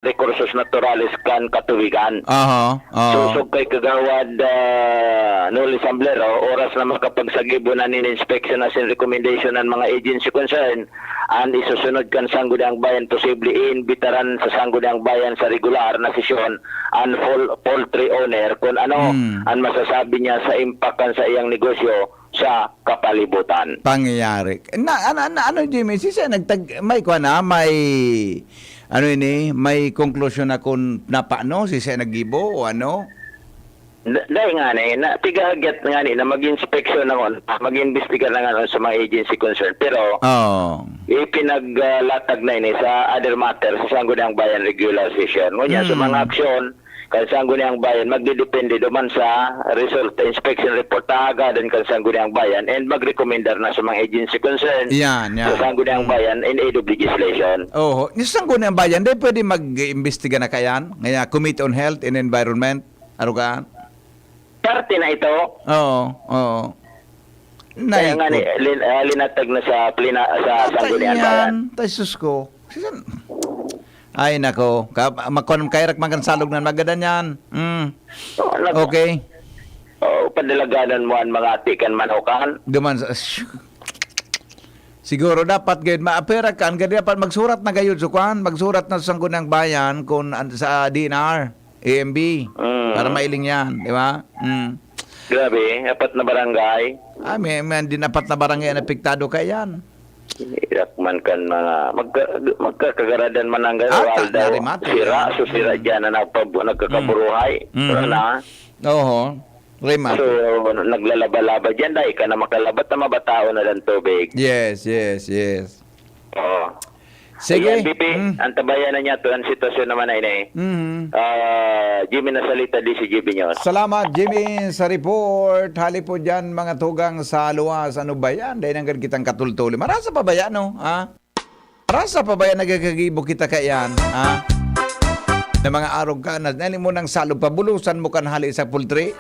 Recursos Naturales kan katuwigan. Aha. Susog kay kagawad Noli Samblero, oras na makapagsagibo na nin inspection as in recommendation ng mga agency concern and isusunod kan Sangguniang Bayan posible iimbitaran sa Sangguniang Bayan sa regular na sesyon ang poultry owner kung ano ang masasabi niya sa impact kan sa iyang negosyo sa kapalibutan. Pangyayari. Ano Jimmy, sisa may kuha na, may conclusion na kung napaano, sisa naggibo o ano? Dahil nga na tigahagyat nga na mag-inspeksyon na mag-imbestiga na nga sa mga agency concern. Pero, ipinaglatag na ini sa other matter sa Sangguniang Bayan regular session. Ngunyan, sa mga aksyon, kan Sangguniang Bayan, magdidepende duman sa result, inspection report na agadan kan Sangguniang Bayan and mag-recommendar na sa mga agency concern sa Sangguniang Bayan in aid of legislation. Oh, sa Sangguniang Bayan, di pwede mag-imbestiga na kayan? Ngaya, Committee on Health and Environment? Ano ka? Parte na ito. Oo. Kaya nga linatag na sa Sangguniang Bayan. Taisus ko. Ay nako, kairak magansalog na magadan yan. Okay. Padalaganan mo ang mga tikan manukan. Siguro dapat gayud maapera kan gadi dapat magsurat na gayud sukan, magsurat na sa Sangguniang Bayan kung sa DNR, AMB para mailing yan, di ba? Grabe, apat na barangay. May din apat na barangay na apektado kaya yan. Irak man kan mga magkakagaradan man ang gawal daw. Sira dyan na nagkakaburuhay. Oo. So, naglalaba-laba dyan dahil ka na makalabat na mabatao na lang tubig. Yes. Oo. Sige. Ayan, BP, ang tabayan na niya to ang sitwasyon naman na ini. Jimmy nasalita di si Jimmy News. Salamat Jimmy sa report. Hali po dyan mga tugang sa luwas. Ano ba yan? Dahil nang kitang katultuli. Marasa pa ba yan, no? Marasa pa ba yan nagkakagibo kita kayan? Na mga arog ka na. Nali mo ng salog. Pabulusan mo kan hali sa poultry.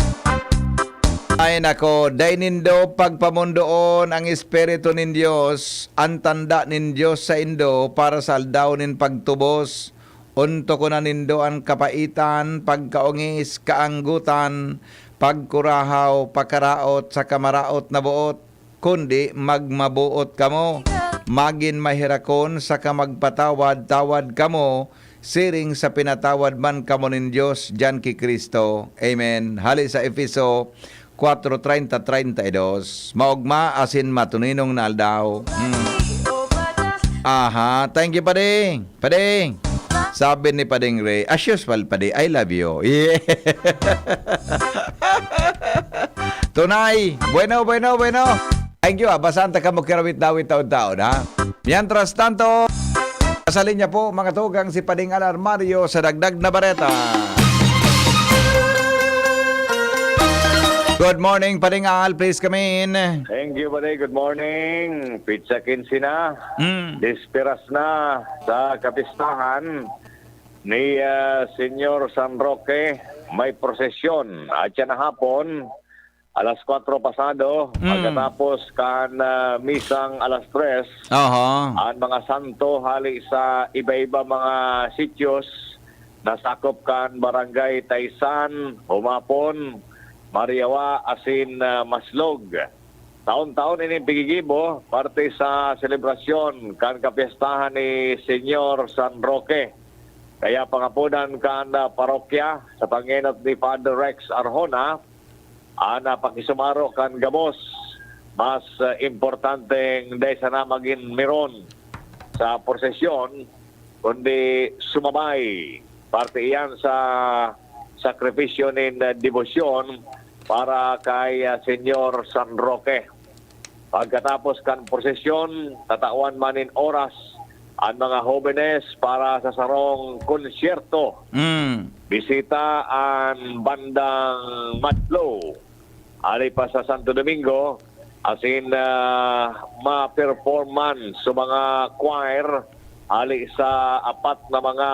Ay nako, dahil nindo pagpamundoon ang Espiritu nin Diyos, ang tanda nin Diyos sa indo para saldaw nin pagtubos. Unto ko na nindo ang kapaitan, pagkaungis, kaanggutan, pagkurahaw, pakaraot sa kamaraot na buot, kundi magmabuot kamo. Magin mahirakon sa kamagpatawad-tawad kamo, siring sa pinatawad man kamo nin Diyos, dyan ki Kristo. Amen. Hali sa Efeso 4:30-32. Maugma asin matuninong na aldaw. Aha, thank you Pading. Sabi ni Pading Ray, as usual Pading, I love you. Yeah. Tunay, bueno. Thank you basanta ka mo kirawit dawit taon-taon ha. Mientras tanto, sa linya po mga tugang si Pading Alarmario sa dagdag na bareta. Good morning, Pading Al. Please come in. Thank you, buddy. Good morning. Pizza 15 na. Disperas na sa kapistahan ni Senyor San Roque. May prosesyon. At yan na hapon, alas 4 pasado, pagkatapos kan misang alas 3, ang mga santo hali sa iba-iba mga sityos nasakop kan Barangay Taysan, Humapon, Mariawa, asin Maslog. Taon-taon ini pigigibo, parte sa selebrasyon kan kapistahan ni Senyor San Roque. Kaya pangapunan kan parokya sa panginot ni Father Rex Arjona, pakisumaro kan gamos. Mas importanteng dahil sana maging meron sa prosesyon, kundi sumabay. Parte iyan sa sakripisyo nin debosyon para kay Senyor San Roque. Pagkatapos kan prosesyon, tatawan manin oras ang mga jóvenes para sa sarong konsyerto. Bisita ang bandang Matlo. Ali pa sa Santo Domingo, asin ma-performance sa mga choir ali sa apat na mga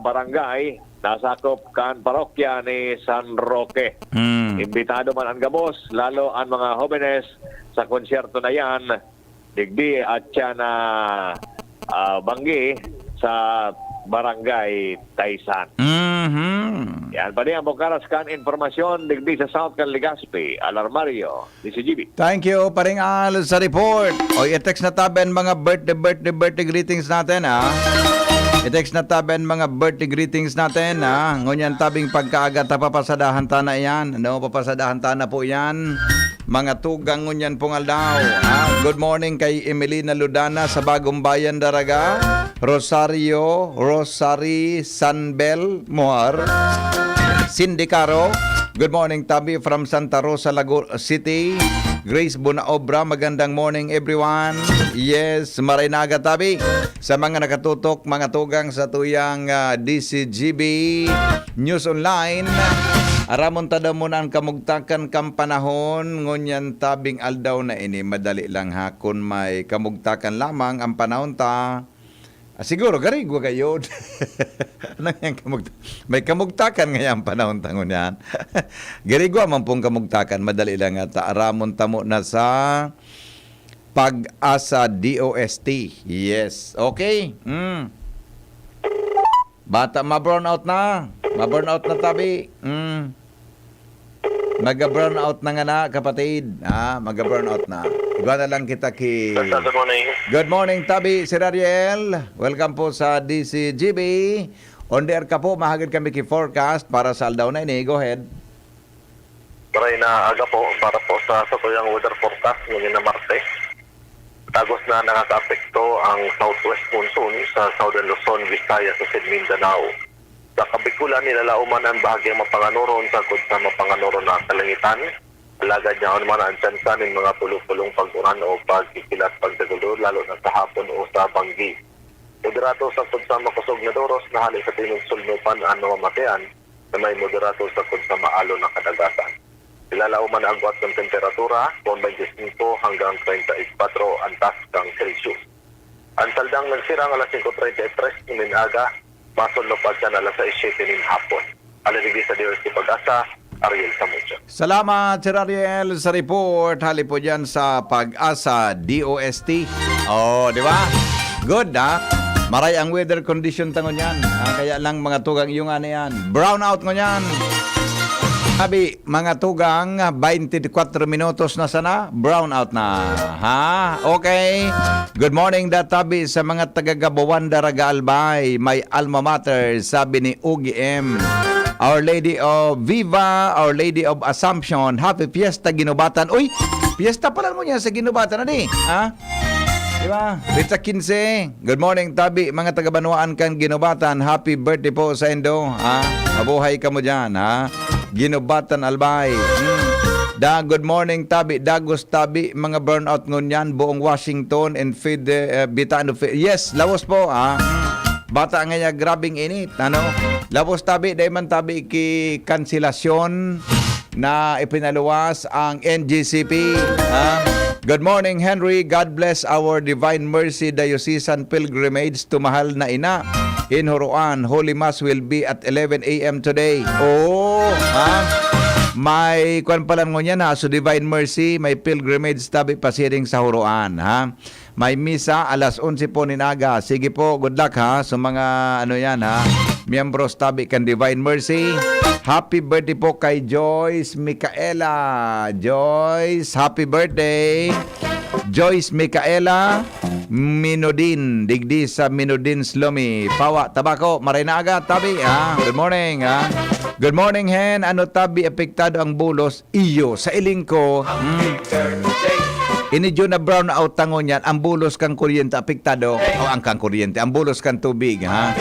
barangay nasakop kan parokya ni San Roque. Imbitado man ang gamos, lalo ang mga jóvenes sa konsyerto na yan, digdi at siya na banggi sa Barangay Taysan. Yan pa din ang Bukaras kan informasyon digdi sa South kan Legazpi, Alarmario, DCGB. Thank you, paring Al, sa report. O, i-text na taben mga birthday greetings natin, ha? I-text na taben mga birthday greetings natin, ha? Ngunyan tabing pagkaaga, papasadahan ta na yan. Ano, papasadahan ta na po yan. Mga tugang ngunyan pong aldaw, ha? Good morning kay Emelina Ludana sa Bagong Bayan, Daraga. Rosary Sanbel Moar. Cindy Caro. Good morning, Tabi from Santa Rosa, City. Grace Bunaobra, magandang morning everyone. Yes, Marinaga Tabi. Sa mga nakatutok, mga tugang sa tuyang DCGB News Online. Aramon tada mo na ang kamugtakan kam panahon. Ngunyan tabing aldaw na ini. Madali lang ha. Kung may kamugtakan lamang ang panahon ta. Siguro, garigwa kayo. May kamugtakan ngayang panahon tangon yan. Garigwa man pong kamugtakan. Madali lang at aramon tamo na sa Pag-asa DOST. Yes. Okay. Bata, ma-burnout na. Ma-burnout na tabi. Maga-burnout na nga na, kapatid. Maga-burnout na. Iba na lang kita ki... Good morning. Good morning, Tabi. Sir Ariel. Welcome po sa DCGB. On the air ka po, mahagad kami ki forecast para sa aldaw na ini. Go ahead. Maray na aga po para po sa tuyang weather forecast ngayon na Martes. Tagos na nakaka-apekto ang southwest monsoon sa Southern Luzon, Visayas sa Mindanao. Sa Kabikulan, nilalauman ang bahagyang mapanganuron sa sa mapanganuron na kalangitan. Alagad niya naman ang tsansa ng mga pulong-pulong pag-uran o pagkikilat pagdagulo, lalo na sa hapon o sa banggi. Moderato sa sa makusog na doros na halin sa tinungsulnupan ang namamatean na may moderato sa sa maalo na kadagatan. Nilalauman ang agwat ng temperatura kung 25 hanggang 34 ang taskang Celsius. Ang saldang nagsirang alas 5:33 ng aga, masol na pa dyan alas 6:07 ng hapon. Alalibis sa DOST Pag-asa, Ariel Samucho. Salamat, Sir Ariel, sa report. Hali po dyan sa Pag-asa DOST. Oh, di ba? Good, ha? Maray ang weather condition tangon yan. Kaya lang mga tugang iyong ano yan. Brownout ngon yan. Sabi, mga tugang, 24 minutos na sana, brownout na. Ha? Okay. Good morning, Databi, sa mga taga-Gabuan, Daraga Albay. May alma mater, sabi ni Ugi M. Our Lady of Viva, Our Lady of Assumption. Happy Fiesta, Ginubatan. Uy, fiesta pala mo niya sa Ginubatan na di. Ha? Diba? Rita 15. Good morning, Tabi. Mga taga-Banuaan kang Ginubatan. Happy birthday po sa Indo. Ha? Mabuhay ka mo dyan. Ha? Ginubatan Albay. Good morning, Tabi. Dagos, Tabi. Mga burnout ngunyan. Buong Washington and Bitano. Yes, lawas po. Ha? Bata nga grabing init. Ano? Lawas, Tabi. Dahil man, Tabi, ki kanselasyon na ipinaluwas ang NGCP. Ha? Good morning, Henry. God bless our Divine Mercy Diocesan Pilgrimage to Mahal na Ina in Huruan. Holy Mass will be at 11 a.m. today. Oh, ha? May kwan pala ngon yan, ha? So Divine Mercy, may pilgrimage Tabi pasiring sa Huruan, ha? May misa alas 11 po ninaga. Sige po, good luck, ha? So mga ano yan, ha? Miyembros Tabi kan Divine Mercy. Happy birthday po kay Joyce Micaela. Joyce, happy birthday. Joyce Micaela Minodin, digdi sa Minodin Slomi. Pawa, Tabako, maray na aga, Tabi. Good morning. Good morning, Hen. Ano, Tabi, apektado ang bulos? Iyo, sa iling ko. Inidyo na brownout tangon yan. Ang bulos kang kuryente apektado. O ang kang kuryente. Ang bulos kang tubig, ha?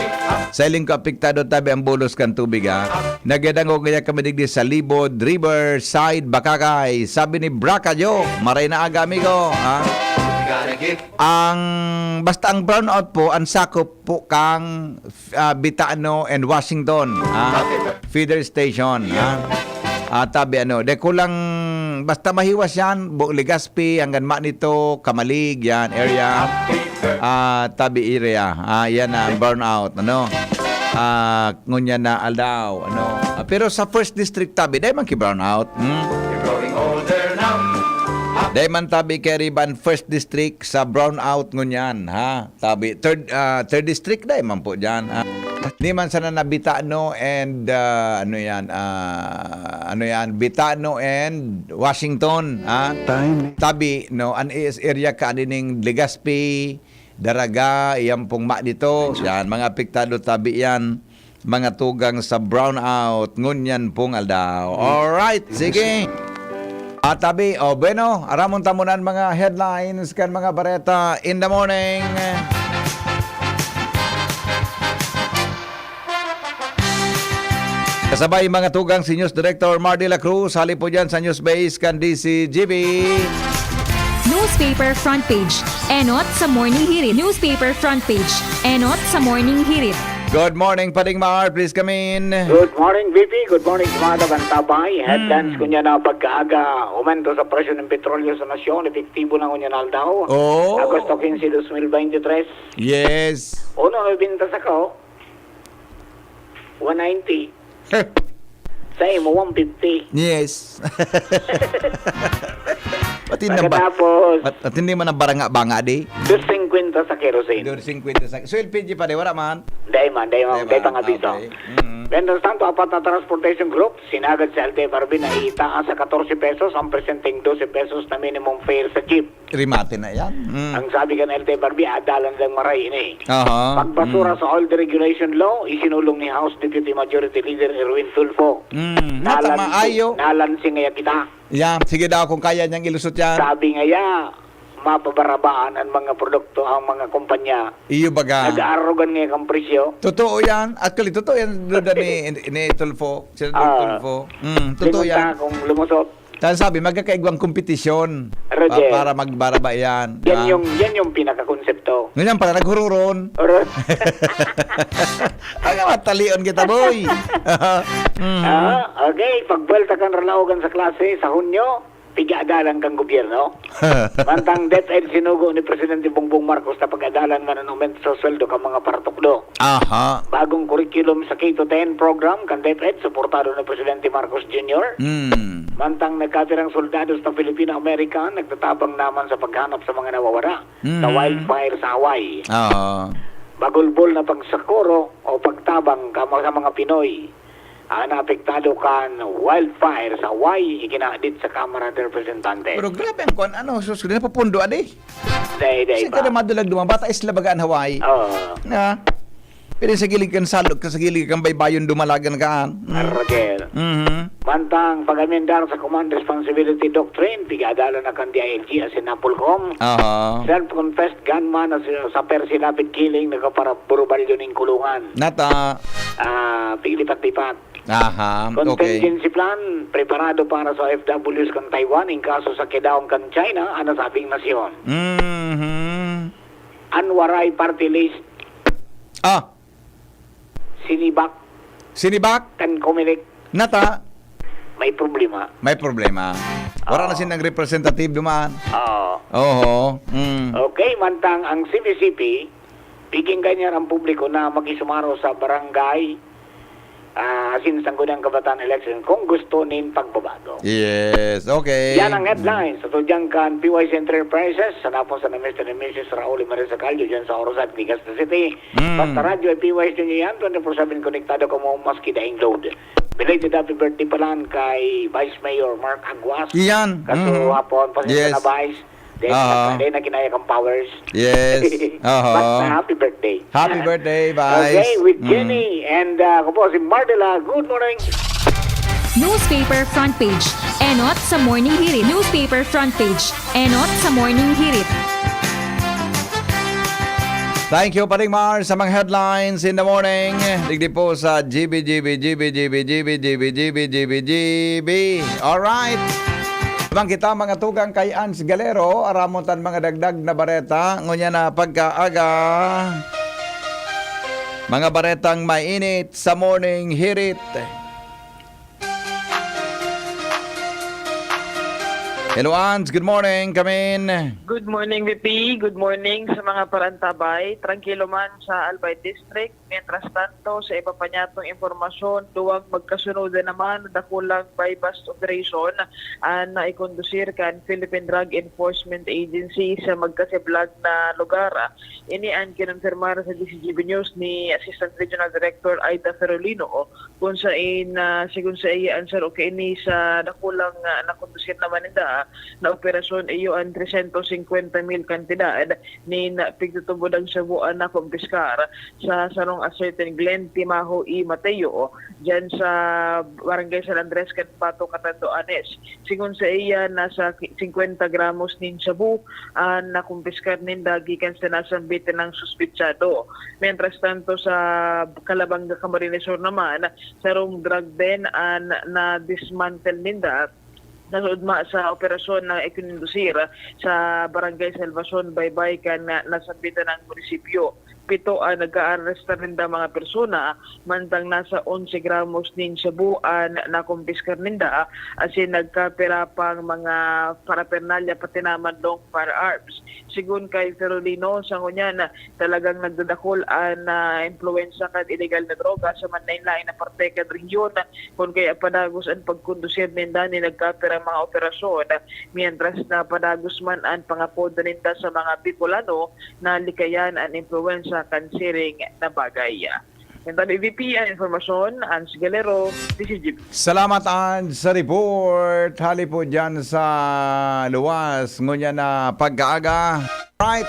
Sa iling ko apektado, Tabi, ang bulos kang tubig, ha? Nagyadango kaya kami digdi sa Libod, Riverside, Bakakay. Sabi ni Bracayo, maray na aga, amigo, ha? Basta ang brownout po, ang sakop po kang Bitano and Washington, ha? Feeder station, ha? Tabi de kulang basta mahiwas yan, Legazpi hanggang Manito, Kamalig, yan area. Tabi area. Yan na burnout, ano? Ngunya na aldaw, ano? Pero sa first district, Tabi, dahil man ki-brownout. Dahil man, Tabi, Keriban, first district sa brownout ngunyan, ha? Tabi, third district, dahil man po dyan, ha? Di man sana na Bitano and Bitano and Washington, tabi no an is area ka dining Legazpi, Daraga, iyang pong dito. Yan mga apektado tabi yan. Mga tugang sa brownout, ngunyan pong aldaw. Alright, sige. Tabi, bueno, aramon tamunan mga headlines kan mga bareta in the morning. Kasabay mga tugang si News Director Mar de la Cruz, hali po dyan sa News Base kan DCGB. Newspaper front page, enot sa morning hirit. Newspaper front page, enot sa morning hirit. Good morning, Pading Mar. Please come in. Good morning, VP. Good morning sa mga tabantabay. Headlines kunya na pagkaaga umento sa presyo ng petrolyo sa nasyon. Epektibo na kunya na aldaw. Oh. Agosto 15, 2023. Yes. Uno na binta sa ko. 190. Sa imo, 150. Yes. Pati na ba? Pagkatapos, At hindi man na baranga-banga di. 250 sa kerosene. 250 sa. So LPG pa di wala man. Dahil man, kay pangabiso. Okay. Mm-hmm. Mientras tanto, apat na transportation group, sinagad sa LTFRB na itaas sa 14 pesos ang presenting 12 pesos na minimum fare sa jeep. Rimate na yan. Ang sabi ka ng LTFRB, adalan lang maray ini. Aha. Pagbasura sa oil deregulation law, isinulong ni House Deputy Majority Leader Erwin Tulfo. Natama ayo. Nalansi ngaya kita. Yan, sige daw kung kaya niyang ilusot yan. Sabi ngaya, mapabarabaan ang mga produkto, ang mga kumpanya. Iyo baga. Nag-aarugan ngaya kang presyo. Totoo yan. Actually, totoo yan. Doon ni Tulfo. Sila Tulfo. Totoo yan. Kung lumusot. Kaya sabi, magkakaigwang kompetisyon Roger. para magbaraba yan. Yan yung pinaka-konsepto. Ngayon pala naghururon. Ay, matalion kita, boy. Okay, pagbuelta kang ralaogan sa klase sa Hunyo, pig-adalan kang gobyerno. Mantang DepEd sinugo ni Presidente Bongbong Marcos na pag-adalan man ang aumento sa sweldo kang mga paratuklo. Aha. Bagong curriculum sa K-10 program kan DepEd, suportado ni Presidente Marcos Jr. Mantang nagkatirang soldados ng Filipino-American, nagtatabang naman sa paghanap sa mga nawawala sa wildfire sa Hawaii. Bagulbol na pagsakuro o pagtabang sa mga Pinoy. Naapektado kan wildfire sa Hawaii, ikinadit sa Kamara de Representantes. Pero grabe ang kuan, susunod na papundo, adi. Day Kasi kada madulag duman, bata isla bagaan Hawaii. Na, pero sa gilid kang salog, sa gilid kang baybayon dumalagan kaan. Roger. Mantang pag-amendar sa Command Responsibility Doctrine, pigadalan na kan DILG as in Napolcom. Self-confessed gunman sa Persilapit killing nagkapara burubalyo ng kulungan. Nata. Piglipat-lipat. Aha, okay. Contingency plan, preparado para sa OFWs kan Taiwan in kaso sa Kedaong kan China, sabing nasyon. Anwaray party list. Sinibak kan Comelec. Nata. May problema. May problema. Wala na sinang representative dumaan. Oo. Okay, mantang ang CBCP, biging ganyan ang publiko na magisumaro sa barangay sinasanggunang kabataan election kung gusto nin pagbabago. Yes, okay. Yan ang headlines. Sa tudyang kan PYC Enterprises, sa napon sa Mr. and Mrs. Raul Marisa Calio dyan sa Orosat, Legazpi City. Basta radyo ay PYC nyo yan, 24/7 konektado ka mo maski daing load. Belated happy birthday pala kay Vice Mayor Mark Aguas. Yan. Kaso hapon, pasensya Yes. na Vice. Dahil na kinaya kang powers. Yes. Basta happy birthday. Happy birthday, Vice. Okay, with Jenny and ako po si Mardela. Good morning. Newspaper front page, enot sa morning hirit. Newspaper front page, enot sa morning hirit. Thank you, Paring Mar, sa mga headlines in the morning. Digdi po sa GB. Alright. Bang kita mga tugang kay Ans Galero, aramontan mga dagdag na bareta, ngunya na pagkaaga. Mga baretang mainit sa morning hirit. Hello, Ans. Good morning. Come in. Good morning, VP. Good morning sa mga parantabay. Tranquilo man sa Albay District. Mientras tanto, sa iba pa niyatong informasyon, duwag magkasunod din naman dakulang by bust operation na ikondusir kan Philippine Drug Enforcement Agency sa magkasiblag na lugar. Ini ang kinonfirmar sa DCGB News ni Assistant Regional Director Aida Ferolino kung saan sigun sa iya answer okay ini sa dakulang nakondusir naman nila na operasyon iyo ang 350,000 kantidad ni pigtutubod ang sabuan na kumpiskar sa sarong a certain Glenn Timaho I. Mateo dyan sa Barangay San Andres, Pato, Catanduanes. Sigun sa iya, nasa 50 gramos nin sabu na kumpiskar ninda gikan sa nasambitin ng suspitsado. Mientras tanto sa Calabanga, Camarines Sur naman, sarong drug den na dismantle ninda nasudma sa operasyon na ikinindusir sa Barangay Salvacion, Baybay kan nasambitan ng munisipyo. 7 nag-aaresta rin da mga persona, mantang nasa 11 gramos nin sabuan na kumpiskar ninda, asin nagkapira pang mga parapernalya pati naman dong firearms. Sigun kay Ferolino, sa ngunyan talagang nagdadakol na influensya kan illegal na droga sa Manaylain na parte kan region, kung kaya padagos ang pagkondusir ninda ni nagkapira mga operasyon, mientras na padagos man ang pangapod ninda sa mga Bicolano na likayan ang influensya kansiring na bagay. Yung tabi VP ang informasyon, Ans Galero, DCGB. Salamat, Ans, sa report. Hali po dyan sa luwas. Ngunya na pag-aaga. Right.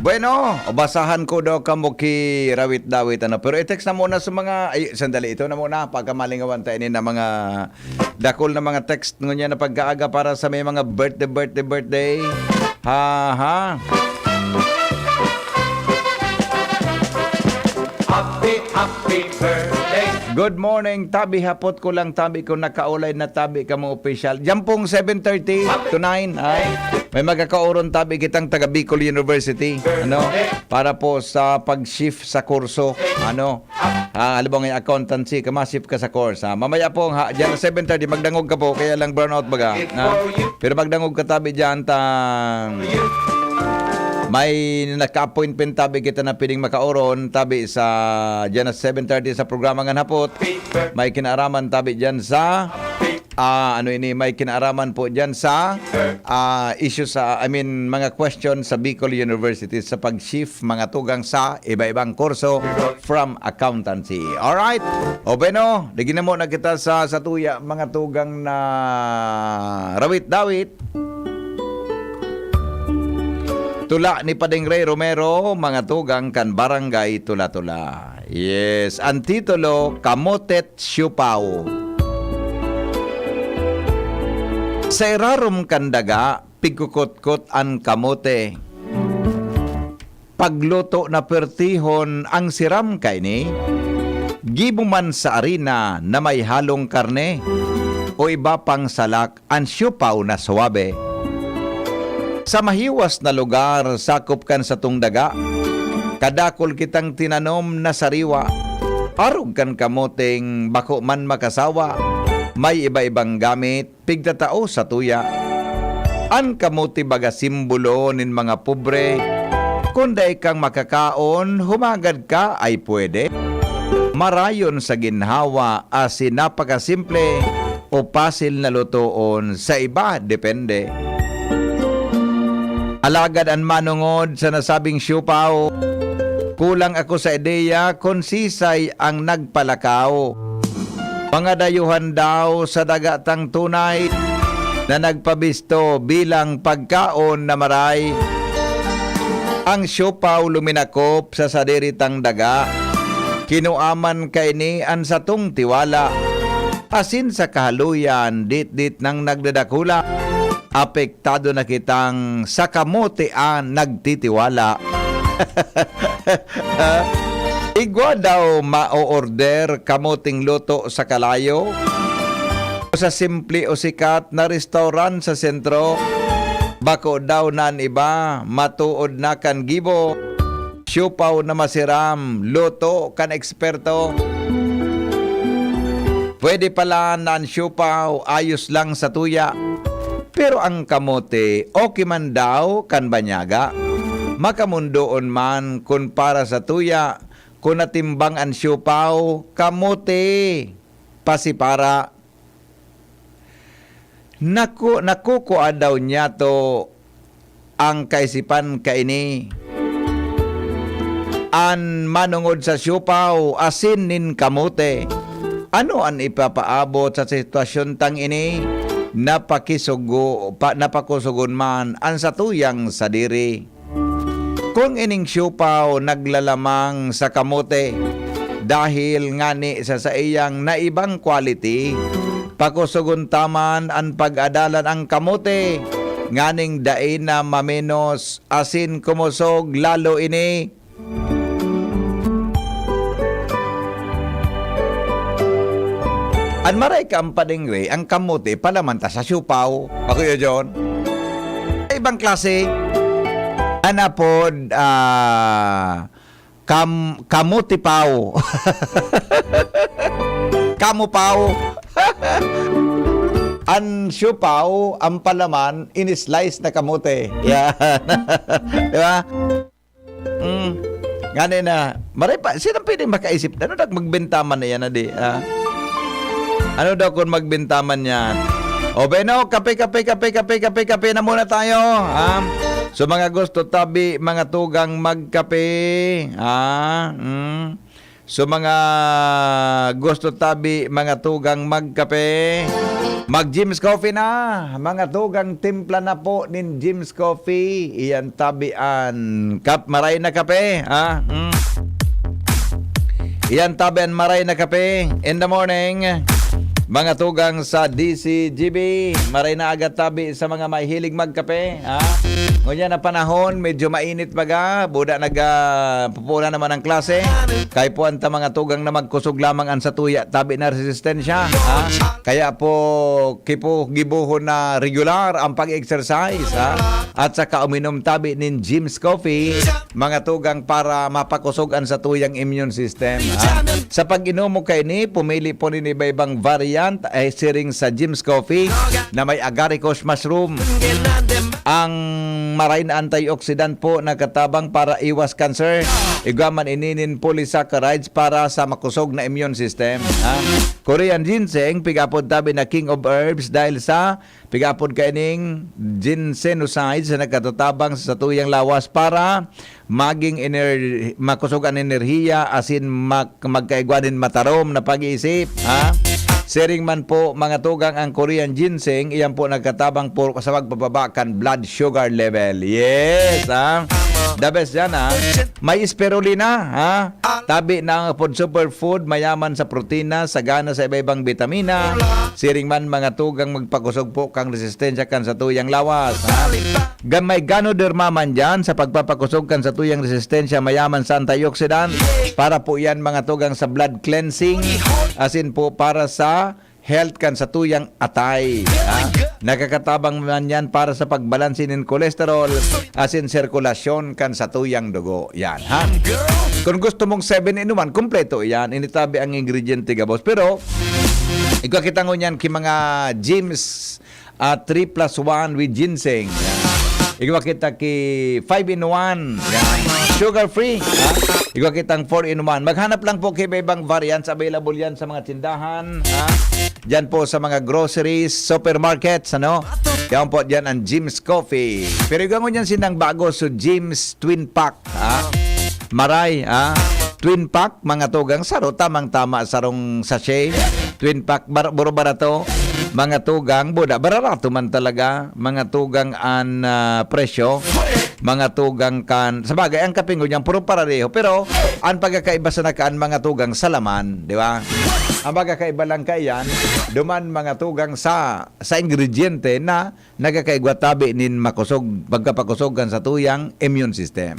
Bueno, basahan ko daw kamuki rawit-dawit ano. Pero i-text na muna sa mga sandali ito na muna pagkamalingawan tayo na mga dakol na mga text ngunya na pag-aaga para sa may mga birthday. Ha. Happy birthday. Good morning, tabi hapot ko lang tabi ko nakaulay na tabi ka mo official. Diyan pong 7:30 to 9 ay may magkakauron tabi kitang taga Bicol University para po sa pag-shift sa kurso alam mo ng accountancy kamasip ka sa course mamaya po diyan 7:30 magdangog ka po kaya lang burnout baga pero magdangog ka tabi diyan tang may naka-appointment tabi kita na piling makauron tabi sa dyan na 7:30 sa programa nga hapot. May kinaaraman tabi dyan sa may kinaaraman po dyan sa issues mga question sa Bicol University sa pag-shift mga tugang sa iba-ibang kurso from accountancy. Alright? O beno, digin na mo na kita sa tuya mga tugang na rawit-dawit. Tula ni Padeng Ray Romero, mga tugang kan Barangay Tula-Tula. Yes, ang titulo, Kamotet Siupaw. Sa irarom kandaga, pigkukot-kot ang kamote. Pagluto na pertihon ang siram kay ni, gibuman sa arena na may halong karne, o iba pang salak ang siupaw na suwabe. Sa mahiwas na lugar, sakop kan sa tungdaga, kadakol kitang tinanom na sariwa, arog kan kamoteng bako man makasawa, may iba-ibang gamit, pigtatao sa tuya. An kamote baga simbolo nin mga pobre, kunday kang makakaon, humagad ka ay pwede. Marayon sa ginhawa, asin napakasimple, o pasil na lutoon, sa iba depende. Alagad ang manungod sa nasabing siupaw, kulang ako sa ideya kung sisay ang nagpalakaw. Mga dayuhan daw sa dagatang tunay na nagpabisto bilang pagkaon na maray. Ang siupaw luminakop sa sadiritang daga, kinuaman kay ni an satong tiwala. Asin sa kahaluyan, dit-dit nang nagdadakula. Apektado na kitang sa kamote nagtitiwala. Igwa daw ma-order kamuting luto sa kalayo o sa simple o sikat na restaurant sa sentro. Bako daw nan iba matuod na kan gibo, siupaw na masiram, luto kan eksperto. Pwede pala nan siupaw ayos lang sa tuya. Pero ang kamote, okay man daw kan banyaga. Makamundoon man kun para sa tuya, kun natimbang ang siopaw, kamote, pasipara. Nakukuha daw niya to ang kaisipan kaini. An manungod sa siopaw, asin nin kamote. Ano ang ipapaabot sa sitwasyon tang ini? Napakusugon man ang satuyang sadiri. Kung ining siopaw naglalamang sa kamote dahil ngani sa iyang naibang quality, pakusugon taman ang pag-adalan ang kamote nganing dain na mamenos asin kumusog lalo ini. An maray ka ang padingwe, ang kamote palamanta sa siopaw. Pakuya John. Ibang klase. Anapod kamote pao. Kamupaw. An siopaw, ang palaman, in-slice na kamote. Yan. Di ba? Ganun na. Maray pa, sino pwede makaisip? Ano daw magbentaman na yan, adi? Ano daw kung magbentaman yan? O Beno, kape na muna tayo. So mga gusto tabi, mga tugang magkape. So mga gusto tabi, mga tugang magkape. Mag-Jim's Coffee na. Mga tugang timpla na po nin Jim's Coffee. Iyan tabian. Maray na kape. Iyan tabian maray na kape. In the morning. Mga tugang sa DCGB, maray na agad tabi sa mga mahilig magkape. Ngunyan na panahon, medyo mainit baga, buda pupula naman ang klase. Kaya po anta mga tugang na magkusog lamang ang sa tuya, tabi na resistensya. Kaya po, kipo gibuhon na regular ang pag-exercise. At saka uminom tabi nin Jim's Coffee, mga tugang para mapakusog ang sa tuyang immune system. Sa pag-inom mo kay ni, pumili po ni iba-ibang variant ay siring sa Jim's Coffee na may agaricus mushroom. Ang maray na antioxidant po na katabang para iwas cancer. Igaman ininin polysaccharides para sa makusog na immune system. Korean ginseng, pigapod tabi na king of herbs dahil sa pigapod kaining ginsenosides na nagkatatabang sa tuyang lawas para maging makusog ang enerhiya asin magkaigwanin matarom na pag-iisip. Sharing man po mga tugang ang Korean ginseng, iyan po nagkatabang po sa pagbababakan blood sugar level. Yes, the best yan, May spirulina, Tabi ng food superfood, mayaman sa protina, sagana sa iba-ibang vitamina. Sharing man mga tugang magpakusog po kang resistensya kan sa tuyang lawas, Gamay ganoderma man dyan sa pagpapakusog kan sa tuyang resistensya, mayaman sa antioxidant. Para po yan mga tugang sa blood cleansing, asin po para sa health kan sa tuyang atay. Nakakatabang man yan para sa pagbalansin ng kolesterol, asin sirkulasyon kan sa tuyang dugo. Yan, Kung gusto mong 7-in-1, kompleto yan. Initabi ang ingrediente gabos. Pero, ikaw kitango niyan ki mga Jim's 3+1 with ginseng. Ikaw kita ki 5-in-1. Sugar free. Ikaw kitang 4-in-1. Maghanap lang po kay ibang variants. Available yan sa mga tindahan. Diyan po sa mga groceries, supermarkets. Yan po diyan ang Jim's Coffee. Pero ikaw mo yan sinang bago so Jim's Twin Pack. Maray. Twin Pack, mga tugang saro. Tamang-tama sarong sachet. Twin Pack, buro barato. Mga tugang, barato man talaga. Mga tugang an presyo. Mga tugang kan, sabagay ang kapingo niyang puro parareho, pero ang pagkakaiba sa nakaan mga tugang sa laman, di ba? Ang pagkakaiba lang kayan, duman mga tugang sa ingrediente na nagkakaigwatabi nin pagkapakusogan sa tuyang immune system.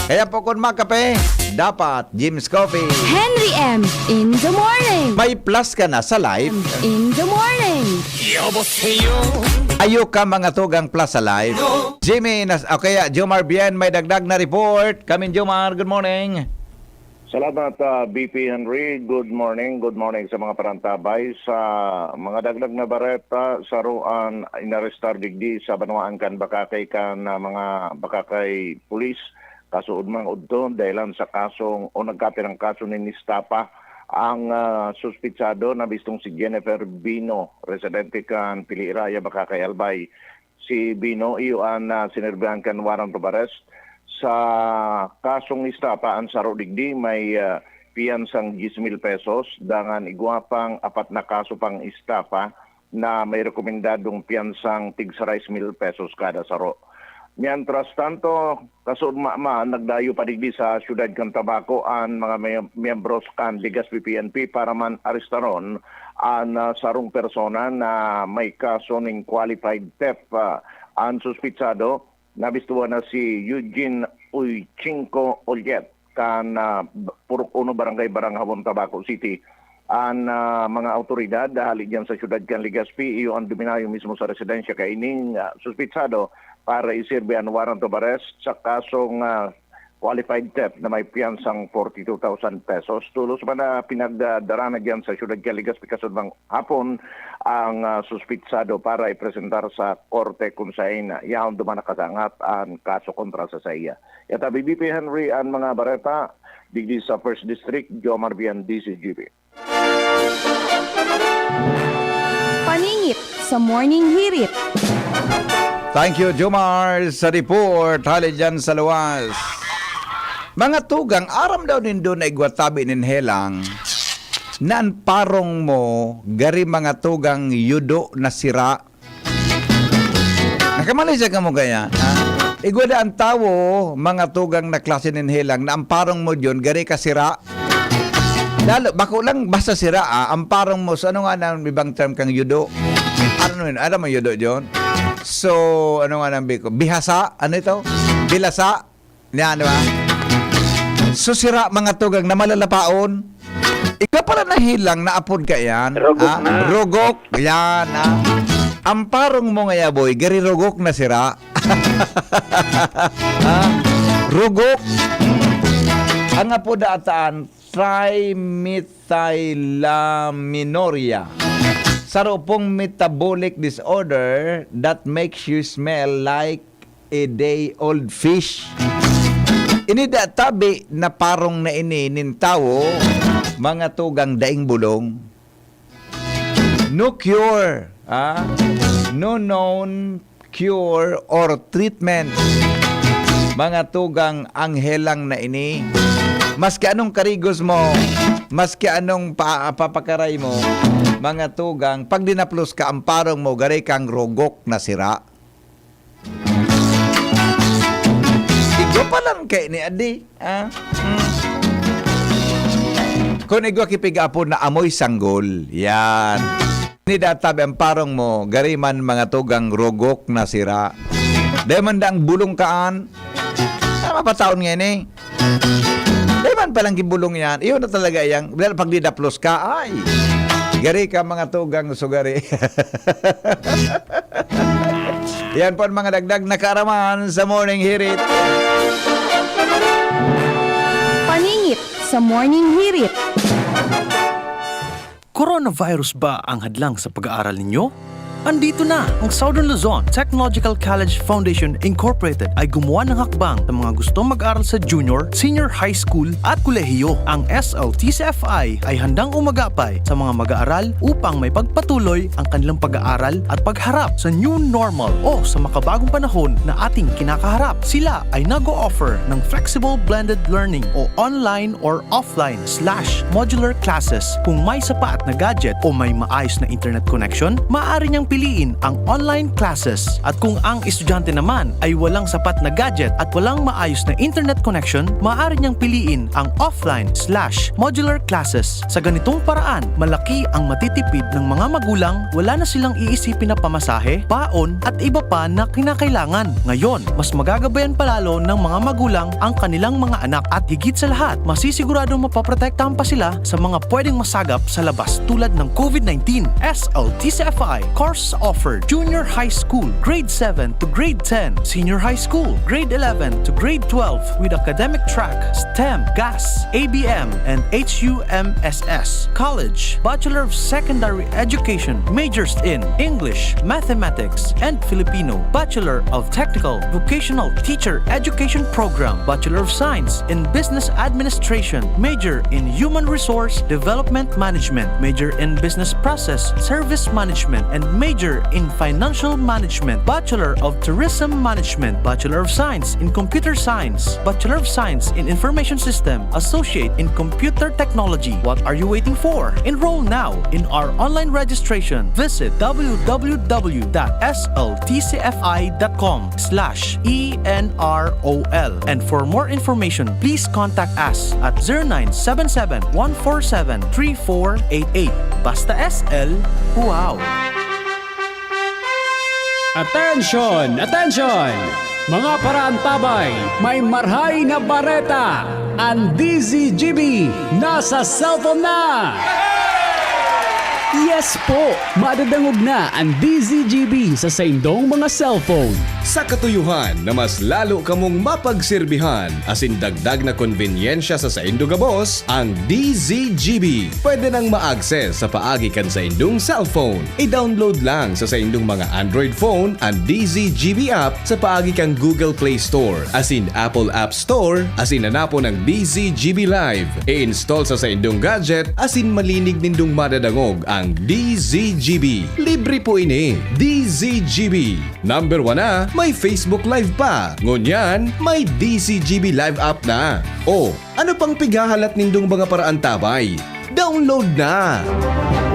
Kaya po kung makape, dapat Jim's Coffee. Henry M. in the morning. May plus ka na sa life. In the morning. Ayo ka mga tugang plus sa life. Jimmy, kaya Jomar Bien may dagdag na report. Kamin Jomar, good morning. Salamat, BP Henry. Good morning sa mga parantabay. Sa mga dagdag na bareta, saruan inarestar digdi sa Banwaan kan bakakay kan mga bakakay pulis. Kasuod mga udto dahilan sa kasong o nagkapirang kaso ni Nistapa ang suspitsado na bistong si Jennifer Bino, residente kan Piliraya, Bakakay, Albay. Si Bino iyon sinerbihan kan warrant of arrest. Sa kasong Nistapa, ang saro digdi may piyansang 10,000 pesos, dangan igwapang 4 na kaso pang Istapa na may rekomendadong piyansang tig 6,000 pesos kada saro. Mientras tanto, kasud nagdayo pa digdi sa siyudad kan Tabaco ang mga miyembros kan Ligas PPNP para man arestaron ang sarong persona na may kaso ning qualified theft. Ang suspitsado nabistuhan na si Eugene Uychinko Olyet kan Purok 1 Barangay Habon, Tabaco City. Ang mga autoridad dahil diyan sa siyudad kan Legazpi iyo ang duminayo mismo sa residensya kay ining suspitsado para isirbe ang warrant of arrest sa kasong qualified theft na may piyansang 42,000 pesos. Tulos pa na pinagdarana diyan sa siyudad kan Legazpi kasudbang hapon ang suspitsado para ipresentar sa korte kung saan yaon dumanakasangat ang kaso kontra sa saya. Yata BBP Henry ang mga bareta digdi sa 1st District, Jomar Bian, DCGP. Paningit sa Morning Hirit. Thank you, Jomar, sa report. Hali dyan sa luwas. Mga tugang, aram daw din doon na igwatabi nin helang na ang parong mo, gari mga tugang yudo na sira. Nakamali siya ka mo gaya, ha? Igwada ang tawo, mga tugang na klase nin helang na ang parong mo dyan, gari ka sira. Lalo, bako lang basta sira, ang parong mo, so ano nga na ibang term kang yudo? Ano yun? Ano mo yudo dyan? So, ano nga nang biko? Bihasa? Ano ito? Bilasa? Yan, di ba? So, sira mga tugang na malalapaon. Ikaw pala nahilang na apod ka yan. Rugok na. Rugok. Yan, Ang parong mo nga boy, gari rugok na sira. Rugok. Ang apod ataan, trimethylaminoria. Saro pong metabolic disorder that makes you smell like a day-old fish. Inida tabi na parong na inin tawo, mga tugang daing bulong. No cure, no known cure or treatment. Mga tugang anghelang na ini. Maski anong karigos mo, maski anong papakaray mo, mga tugang, pag dinaplos ka, ang parong mo, garay kang rogok na sira. Ikaw pa lang kay ni Adi. Kung igwa kipigapo na amoy sanggol, yan. Nidatabi ang parong mo, garay man mga tugang rogok na sira. Dahil man daang bulong kaan, mapataon ngayon eh. Dahil palang gibulong yan, iyon na talaga yan. Pag didaplos ka, ay, gari ka mga tugang sugari. Yan po ang mga dagdag na kaaraman sa Morning Hirit. Paningit sa Morning Hirit. Coronavirus ba ang hadlang sa pag-aaral ninyo? Andito na ang Southern Luzon Technological College Foundation Incorporated ay gumawa ng hakbang sa mga gustong mag-aral sa junior, senior high school at kolehiyo. Ang SLTCFI ay handang umagapay sa mga mag-aaral upang may pagpatuloy ang kanilang pag-aaral at pagharap sa new normal o sa makabagong panahon na ating kinakaharap. Sila ay nag-o-offer ng flexible blended learning o online or offline/modular classes. Kung may sapat na gadget o may maayos na internet connection, maaari niyang piliin ang online classes. At kung ang estudyante naman ay walang sapat na gadget at walang maayos na internet connection, maaari niyang piliin ang offline/modular classes. Sa ganitong paraan, malaki ang matitipid ng mga magulang, wala na silang iisipin na pamasahe, baon at iba pa na kinakailangan. Ngayon, mas magagabayan palalo ng mga magulang ang kanilang mga anak at higit sa lahat, masisiguradong mapaprotektahan pa sila sa mga pwedeng masagap sa labas tulad ng COVID-19. SLTCFI Core courses offered: Junior High School, Grade 7 to Grade 10, Senior High School, Grade 11 to Grade 12 with academic track, STEM, GAS, ABM, and HUMSS. College, Bachelor of Secondary Education, majors in English, Mathematics, and Filipino. Bachelor of Technical Vocational Teacher Education Program, Bachelor of Science in Business Administration, major in Human Resource Development Management, major in Business Process Service Management, and major in Financial Management. Bachelor of Tourism Management, Bachelor of Science in Computer Science, Bachelor of Science in Information System, Associate in Computer Technology. What are you waiting for? Enroll now in our online registration. Visit www.sltcfi.com/ENROL. And for more information, please contact us at 0977-147-3488. Basta SL, wow! Attention! Attention! Mga parantabay, may marhay na bareta! Ang DZGB nasa cellphone na! Yes po! Madadangog na ang DZGB sa saindong mga cellphone. Sa katuyuhan na mas lalo kamong mapagserbihan asin dagdag na konvenyensya sa saindo gabos, ang DZGB pwede nang ma-access sa paagi kan sa indong cellphone. I-download lang sa saindong mga Android phone ang DZGB app sa paagi kang Google Play Store asin Apple App Store asin hanapon ang DZGB Live. I-install sa saindong gadget asin malinig nindong madadangog ang DZGB. Libre po ini. DZGB. Number 1 na, may Facebook Live pa. Ngunyan, may DZGB Live app na. O, ano pang pigahalat nindong mga paraan tabay? Download na!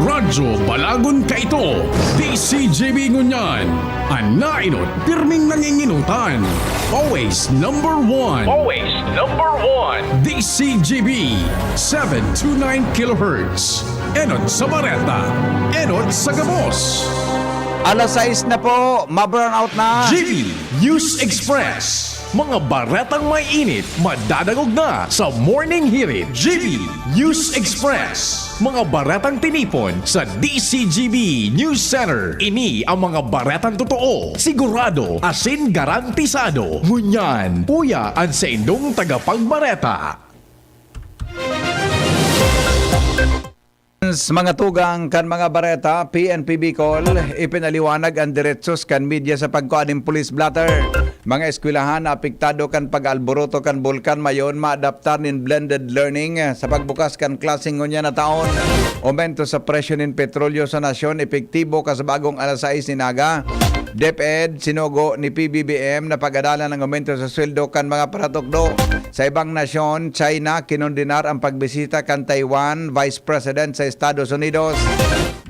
Radyo Balagon ka ito, DCGB ngunyan. Anainot, pirming nanginginutan. Always number one. Always number one. DCGB, 729 kHz. Enot sa Bareta, Enot sa Gabos. Alas 6 na po, ma-burn out na. GB News Express. Mga baretang may init, madadagog na sa Morning Hirit. GB News Express. Mga baretang tinipon sa DCGB News Center. Ini ang mga baretang totoo, sigurado, asin garantisado. Ngunyan, puya ang sa indong tagapagbareta. Mga tugang kan mga bareta, PNP Bicol, ipinaliwanag ang diretsos kan media sa pagkuha ng police blotter. Mga eskwelahan na apektado kan pag-alboroto kan bulkan mayon maadaptar nin blended learning sa pagbukas kan klaseng ngunya na taon. Aumento sa presyo nin petrolyo sa nasyon, epektibo ka sa bagong alas 6 ni Naga. DepEd, sinugo ni PBBM na pag-adala ng aumento sa sweldo kan mga paratokdo. Sa ibang nasyon, China, kinondinar ang pagbisita kan Taiwan, Vice President sa Estados Unidos.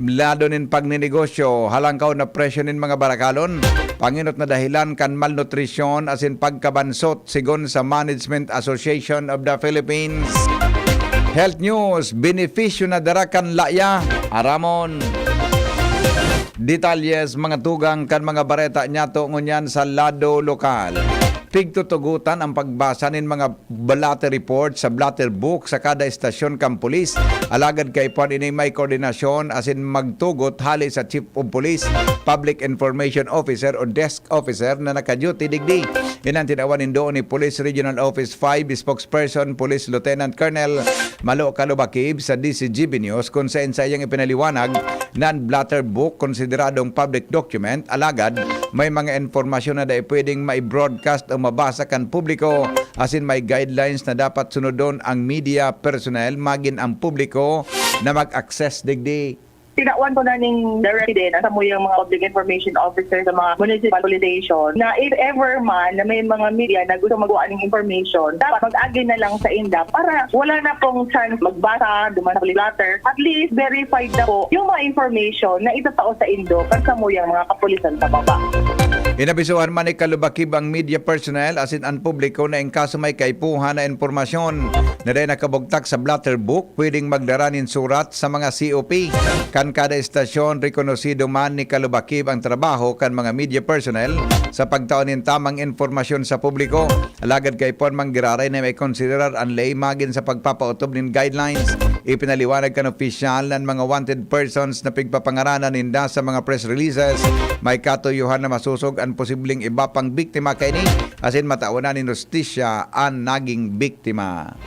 Lado nin pagninegosyo, halangkaw na presyo nin mga barakalon. Panginot na dahilan kan malnutrisyon asin pagkabansot sigon sa Management Association of the Philippines. Health News, benepisyo na darakan laya, aramon. Detalyes mga tugang kan mga bareta nyato ngunyan sa lado lokal. Pigtutugutan ang pagbasa nin mga blatter report sa blatter book sa kada estasyon kang pulis. Alagad kay pon ini may koordinasyon asin magtugot hali sa Chief of Police, Public Information Officer o Desk Officer na naka-duty digdi. Inan tinawanin doon ni Police Regional Office 5 Spokesperson Police Lieutenant Colonel Malo Kalubakib sa DCGB News kung saan sa iyang ipinaliwanag na ang blatter book konsideradong public document. Alagad may mga informasyon na dahil pwedeng mai-broadcast o mabasa kan publiko asin may guidelines na dapat sunodon ang media personnel magin ang publiko na mag-access digdi. Tinawan ko na ning directly din sa mo yung mga public information officers sa mga municipal station na if ever man na may mga media na gusto magawa ng information, dapat mag-agi na lang sa INDA para wala na pong chance magbasa, duman sa letter. At least verified na po yung mga information na itatao sa INDO para sa mo yung mga kapulisan sa baba. Inabisuhan man ni Kalubakib ang media personnel asin ang publiko na in kaso may kaipuhan na informasyon na dahil nakabugtak sa blatter book, pwedeng magdaranin surat sa mga COP. Kan kada estasyon, rekonosido man ni kalubakib ang trabaho kan mga media personnel sa pagtaonin tamang informasyon sa publiko. Alagad kay pon manggiraray na may konsiderar ang lay magin sa pagpapautob nin guidelines. Ipinaliwanag kan opisyal ng mga wanted persons na pigpapangaranan ninda sa mga press releases. May katuyuhan na masusog ang posibleng iba pang biktima kay ni asin mataunan ni justisya ang naging biktima.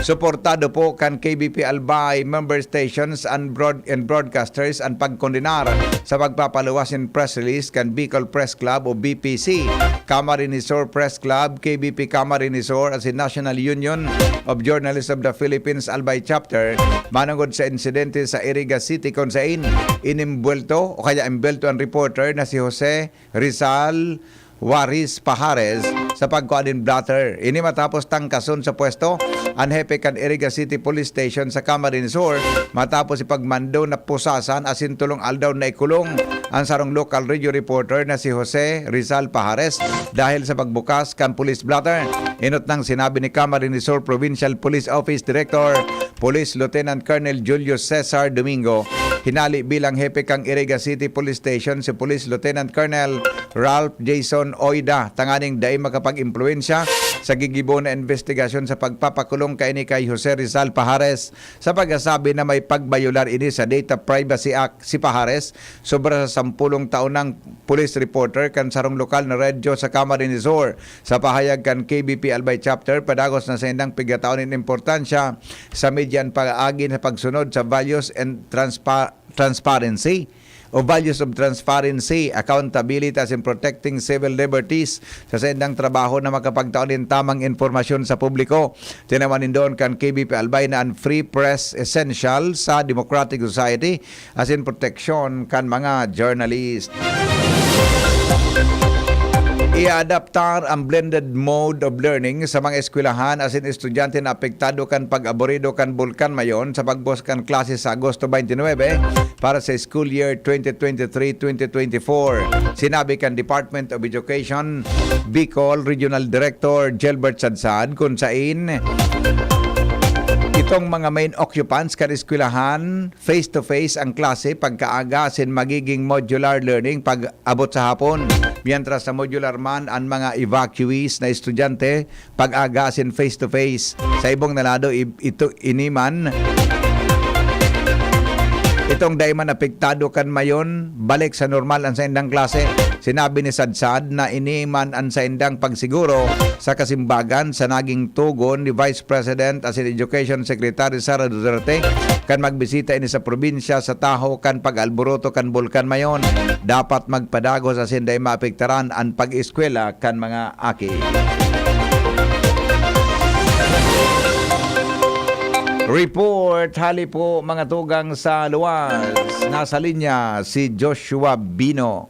Suportado po kan KBP Albay member stations and broadcasters ang pagkondenar sa pagpapaluwas in press release kan Bicol Press Club o BPC, Camarines Sur Press Club, KBP Camarines Sur as in National Union of Journalists of the Philippines Albay Chapter manungod sa insidente sa Iriga City kung saan inimbuelto o kaya imbelto ang reporter na si Jose Rizal Waris Pajares sa pagkuadin blatter. Ini matapos tangkason sa pwesto ang hepe kan Iriga City Police Station sa Camarines Sur matapos ipagmando na pusasan asin tulong aldaw na ikulong ang sarong local radio reporter na si Jose Rizal Pajares dahil sa pagbukas kan police blatter. Inot nang sinabi ni Camarines Sur Provincial Police Office Director Police Lieutenant Colonel Julius Cesar Domingo, hinali bilang hepe kang Iriga City Police Station si Police Lieutenant Colonel Ralph Jason Oida tanganing dai makapag-impluwensya sa gigibo na investigasyon sa pagpapakulong kaini kay Jose Rizal Pajares sa pagkasabi na may pagbayular ini sa Data Privacy Act si Pajares sobra sa 10 taon ng police reporter kan sarong lokal na radyo sa Camarines Sur. Sa pahayag kan KBP Albay Chapter padagos na sa indang pigataon in importansya sa medyan pag-agi sa pagsunod sa values and transparency o values of transparency, accountability as in protecting civil liberties sa sendang trabaho na makapagtaon din tamang informasyon sa publiko. Tinawanin doon kan KBP Albay na ang free press essential sa democratic society as in protection kan mga journalist. I-adaptar ang blended mode of learning sa mga eskwelahan asin estudyante na apektado kan pag-aborido kan bulkan mayon sa pagbos kan klase sa Agosto 29 para sa school year 2023-2024. Sinabi kan Department of Education Bicol Regional Director Gilbert Sadsad kung sain itong mga main occupants kan eskwelahan face-to-face ang klase pagkaaga asin magiging modular learning pag abot sa hapon. Mientras sa modular man ang mga evacuees na estudyante pag-aga asin face-to-face. Sa ibong nalado ito iniman itong dayman apektado kan mayon balik sa normal ang sa indang klase. Sinabi ni Sadsad na iniman ang sa indang pagsiguro sa kasimbagan sa naging tugon ni Vice President as in Education Secretary Sara Duterte kan magbisita ini sa probinsya sa Tahoe kan pag-alboroto kan bulkan mayon. Dapat magpadagos as in day maapektaran ang pag-eskwela kan mga aki. Report, hali po mga tugang sa luwas. Nasa linya si Joshua Bino.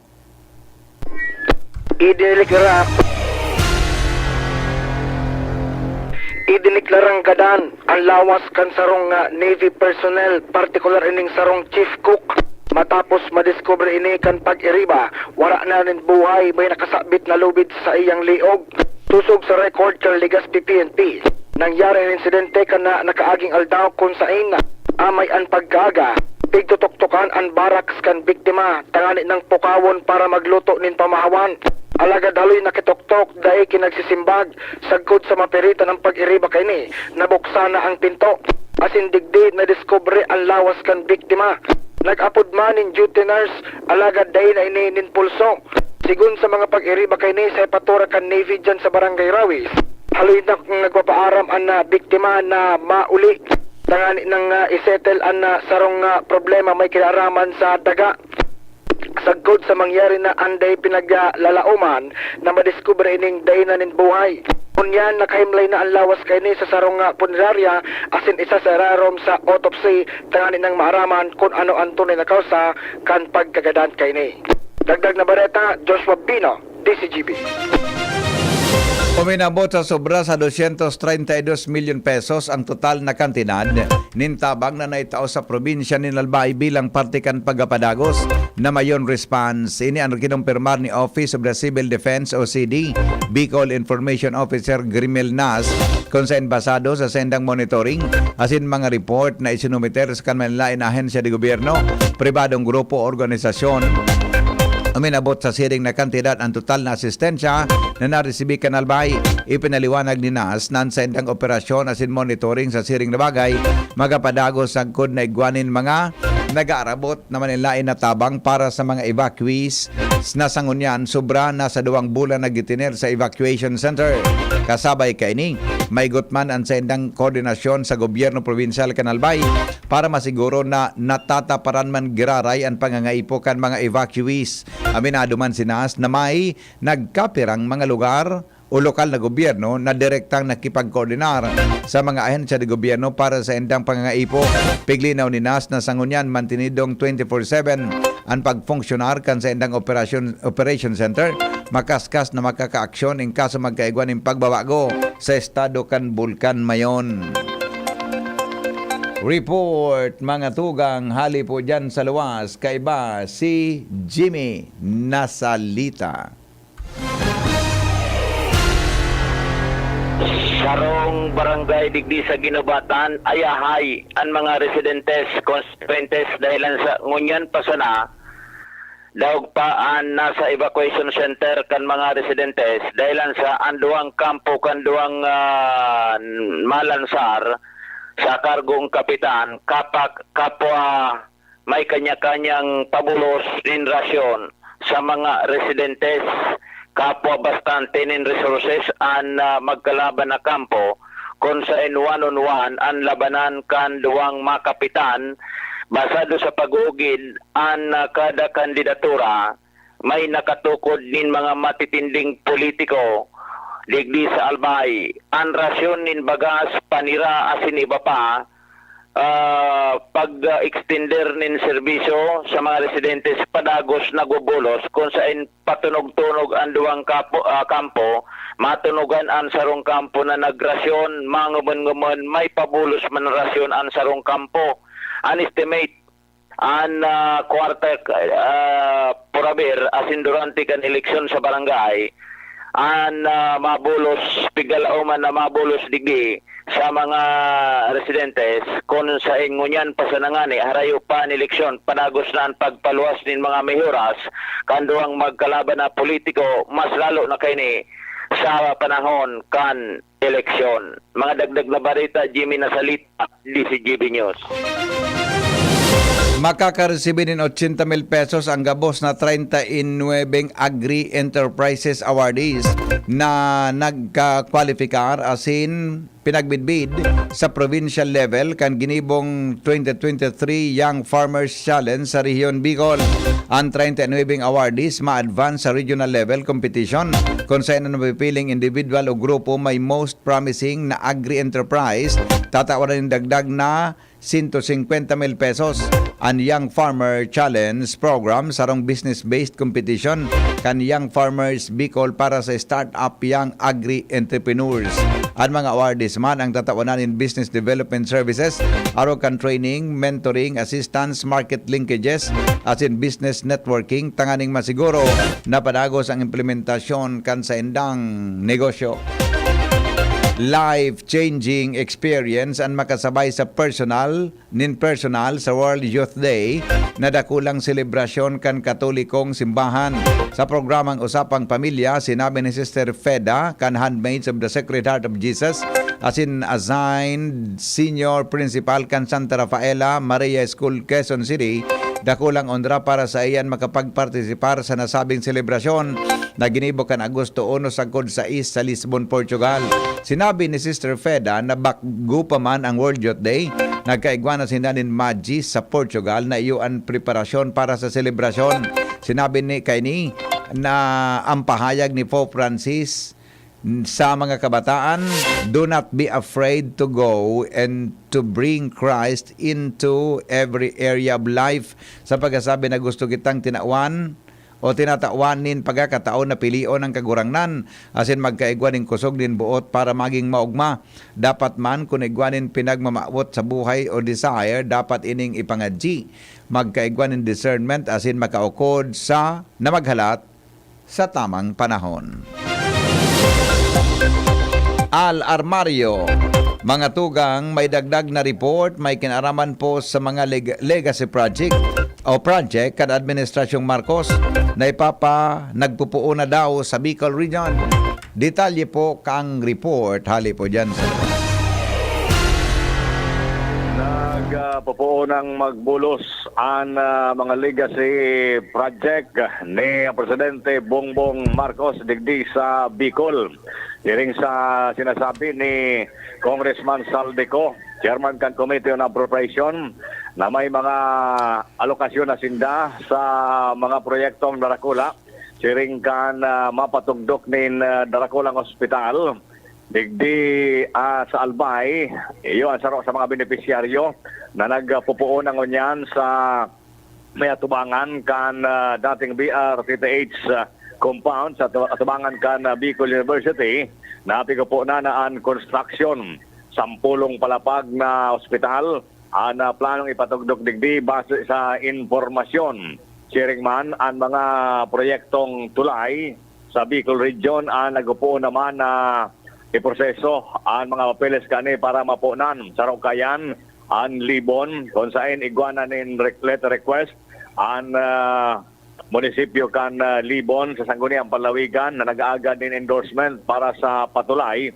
Idiniklarang gadan ang lawas kan sarong Navy personnel, particular ining sarong Chief Cook. Matapos madiscover ini kan pag-iriba, wala na rin buhay, may nakasabit na lubid sa iyang liog. Tusog sa record kan Legazpi PNP. Nangyari ang insidente kan na nakaaging aldaw kung saan amay ang paggaga. Pigtutok-tokan ang barracks kan biktima, tangani ng pukawon para magluto nin pamahawan. Alagad haloy nakitoktok dahil kinagsisimbag, sagkod sa mapirita ng pag-iriba kay nabuksan na ang pinto. Asin digdi na discovery ang lawas kan biktima. Nag-apod man in duty nurse, alagad dahil na ininin pulso. Sigun sa mga pag-iriba kay sa ipatura kan Navy dyan sa Barangay Rawis. Haloy na nagpapaaram ang biktima na mauli. Tangani ng isettle ang sarong problema may kinaraman sa daga. Sagkod sa mangyari na anday pinaglalauman na madiskubre ining daynanin buhay. Kunyan nakahimlay na ang lawas kay sa sarong punerarya asin isa sa rarom sa autopsy tangani ng maaraman kung ano ang tunay na kausa kan pagkagadan kay Dagdag na bareta, Joshua Pino, DCGB. Uminabot sa sobra sa 232 milyon pesos ang total na kantidad nintabang na naitao sa probinsya ni Albay bilang parte kan pagapadagos na mayon response. Ini ang kinumpirmar ni Office of the Civil Defense OCD Bicol Information Officer Grimel Nas kung saan basado sa sendang monitoring asin mga report na isinumiter sa kanila na ahensya de gobyerno, pribadong grupo o organisasyon. Uminabot sa siring na kantidad ang total na asistensya na naresibi kanalbay. Ipinaliwanag ni Nas na ang sendang operasyon asin monitoring sa siring na bagay magapadagos ang kod na igwanin mga nag-aarabot na manilain na tabang para sa mga evacuees na sangunyan sobra na sa 2 bulan nagitiner sa evacuation center. Kasabay kaini, may gutman ang sendang koordinasyon sa gobyerno provincial kanalbay para masiguro na natataparan man giraray ang pangangaipo kan mga evacuees. Aminado man si Nas na may nagkapirang mga lugar o lokal na gobyerno na direktang nakipagkoordinar sa mga ahensya de gobyerno para sa endang pangangaipo. Piglinaw ni Nas na sangunyan mantinidong 24/7 ang pagfunksyonar kan sa endang operation center, makaskas na makakaaksyon in kaso magkaigwan ng pagbabago sa estado kan bulkan mayon. Report mga tugang, hali po dyan sa luwas, kaiba si Jimmy Nasalita. Sarong barangay digdi sa Ginubatan, ayahay ang mga residentes, constituentes dahilan sa ngunyan pasana, daog paan nasa evacuation center kan mga residentes dahilan sa anduang kampo kan duang malansar sa kargong kapitan kapwa may kanya-kanyang pabulos din rasyon sa mga residentes, kapwa bastante nin resources an magkalaban na kampo kung sa one-on-one ang labanan kan duwang makapitan basado sa pag-ugid an kada kandidatura may nakatukod nin mga matitinding politiko digdi sa Albay. Ang rasyon nin bagas panira asin iba pa pag-extender nin serbisyo sa mga residentes padagos nagubulos kung saan patunog-tunog ang duwang kampo, matunugan ang sarong kampo na nagrasyon, manguman-nguman, may pabulos man rasyon ang sarong kampo. An estimate an kwarta porabir asin durante kan eleksyon sa barangay an mabulos pigalaw man na mabulos digdi sa mga residentes kung sa ingunyan pasanangani harayo pa ang eleksyon padagos na ang pagpaluwas nin mga mehuras kanduang magkalaban na politiko mas lalo na kayni sa panahon kan eleksyon. Mga dagdag na barita, Jimmy Nasalita, DCGB News. Makakaresibe din 80,000 pesos ang gabos na 39 Agri-Enterprises Awardees na nagka-kwalifika asin pinagbidbid sa provincial level kan ginibong 2023 Young Farmers Challenge sa Rehiyon Bicol. Ang 39 awardees ma-advance sa regional level competition kung saan ang napipiling individual o grupo may most promising na agri-enterprise tatawaran ng dagdag na 150,000 pesos. Ang Young Farmer Challenge program sarong business-based competition kan Young Farmers Bicol para sa startup young agri-entrepreneurs. Ang mga awardees man ang tatawanan in business development services, aro kan training, mentoring, assistance, market linkages, as in business networking, tanganing masiguro na padagos ang implementasyon kan sa indang negosyo. Life-changing experience ang makasabay sa personal sa World Youth Day na dakulang selebrasyon kan Katolikong simbahan. Sa programang Usapang Pamilya, sinabi ni Sister Feda kan Handmaids of the Sacred Heart of Jesus asin assigned senior principal kan Santa Rafaela Maria School, Quezon City, dakulang ondra para sa iyan makapagpartisipar sa nasabing selebrasyon na ginibo kan Agosto 1 sagkod sa Lisbon, Portugal. Sinabi ni Sister Feda na bago pa man ang World Youth Day, nagkaigwa na sinanin Magis sa Portugal na iyo ang preparasyon para sa selebrasyon. Sinabi ni Kaini na ang pahayag ni Pope Francis sa mga kabataan, do not be afraid to go and to bring Christ into every area of life. Sa pagkasabi na gusto kitang tinawan o tinatawanin pagkakataon na pilion ang kagurangnan asin magkaigwaning kusog din buot para maging maugma. Dapat man kung igwanin pinagmamaawot sa buhay o desire, dapat ining ipangadji. Magkaigwanin discernment asin makaukod sa namaghalat sa tamang panahon. Al Armario. Mga tugang, may dagdag na report, may kinaraman po sa mga legacy project kad Administrasyong Marcos na nagpupuo na daw sa Bicol Region. Detalye po kang report, hali po dyan sa Nagpupuo ng magbulos ang mga legacy project ni Presidente Bongbong Marcos digdi sa Bicol. Iring sa sinasabi ni Congressman Saldico, Chairman kan Committee on Appropriation, na may mga alokasyon na sinda sa mga proyektong Darakula. Siring kan mapatugdok nin Darakulang Hospital, digdi sa Albay, iyo ang saro sa mga benepisyaryo na nagpupuo ng unyan sa may atubangan kan dating BRTTH compound sa atubangan kan Bicol University na pigapo na ang construction 10 palapag na ospital na planong ipatugdok digdi base sa informasyon. Sharing man ang mga proyektong tulay sa Bicol Region nagpupuo naman na iproseso ang mga papeles kani para mapunan sa Rokayan ang Libon kung saan iguana nin letter request ang munisipyo kan Libon sa Sangguniang Palawigan na nag-aagad din endorsement para sa patulay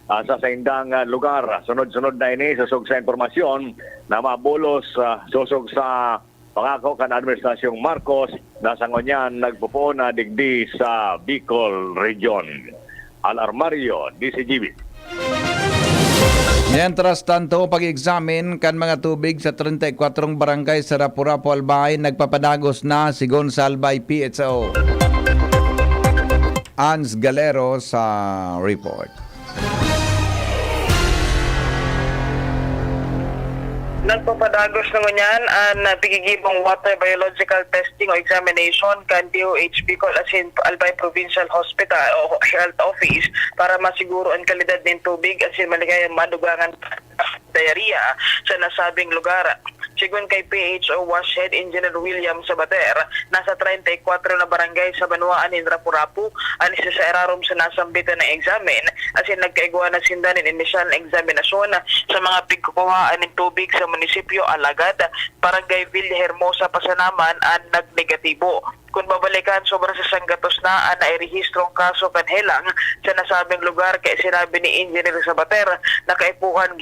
sa saindang lugar. Sunod-sunod na ini susog sa informasyon na mabulos susog sa pangako kan Administrasyong Marcos na sa ngunyan nagpupo na digdi sa Bicol Region. Al Armario, DCGB. Mientras tanto, pag-examine kan mga tubig sa 34 barangay sa Rapu-Rapu, Albay, nagpapadagos na sigon sa Albay PHO. Ans Galero sa report. Nagpapadagos naman yan ang pigigibong water biological testing o examination kan DOH Bicol asin Albay Provincial Hospital o Health Office para masiguro ang kalidad ng tubig asin maligayang madugangan diarrhea sa nasabing lugar. Sigun kay PHO Wash Head Engineer William Sabater, nasa 34 na barangay sa Banuaan in Rapu-Rapu ang isa sa erarom sa nasambitan ng examen asin nagkaigwa na sindanin inisyal na examinasyon sa mga pigkukuhaan ng tubig sa munisipyo Alagad, Barangay Villahermosa, Pasanaman ang nagnegatibo. Kung babalikan, sobra sa sanggatos na nairehistrong kaso kanhelang sa nasabing lugar kay sinabi ni Engineer Sabater na kaipuhan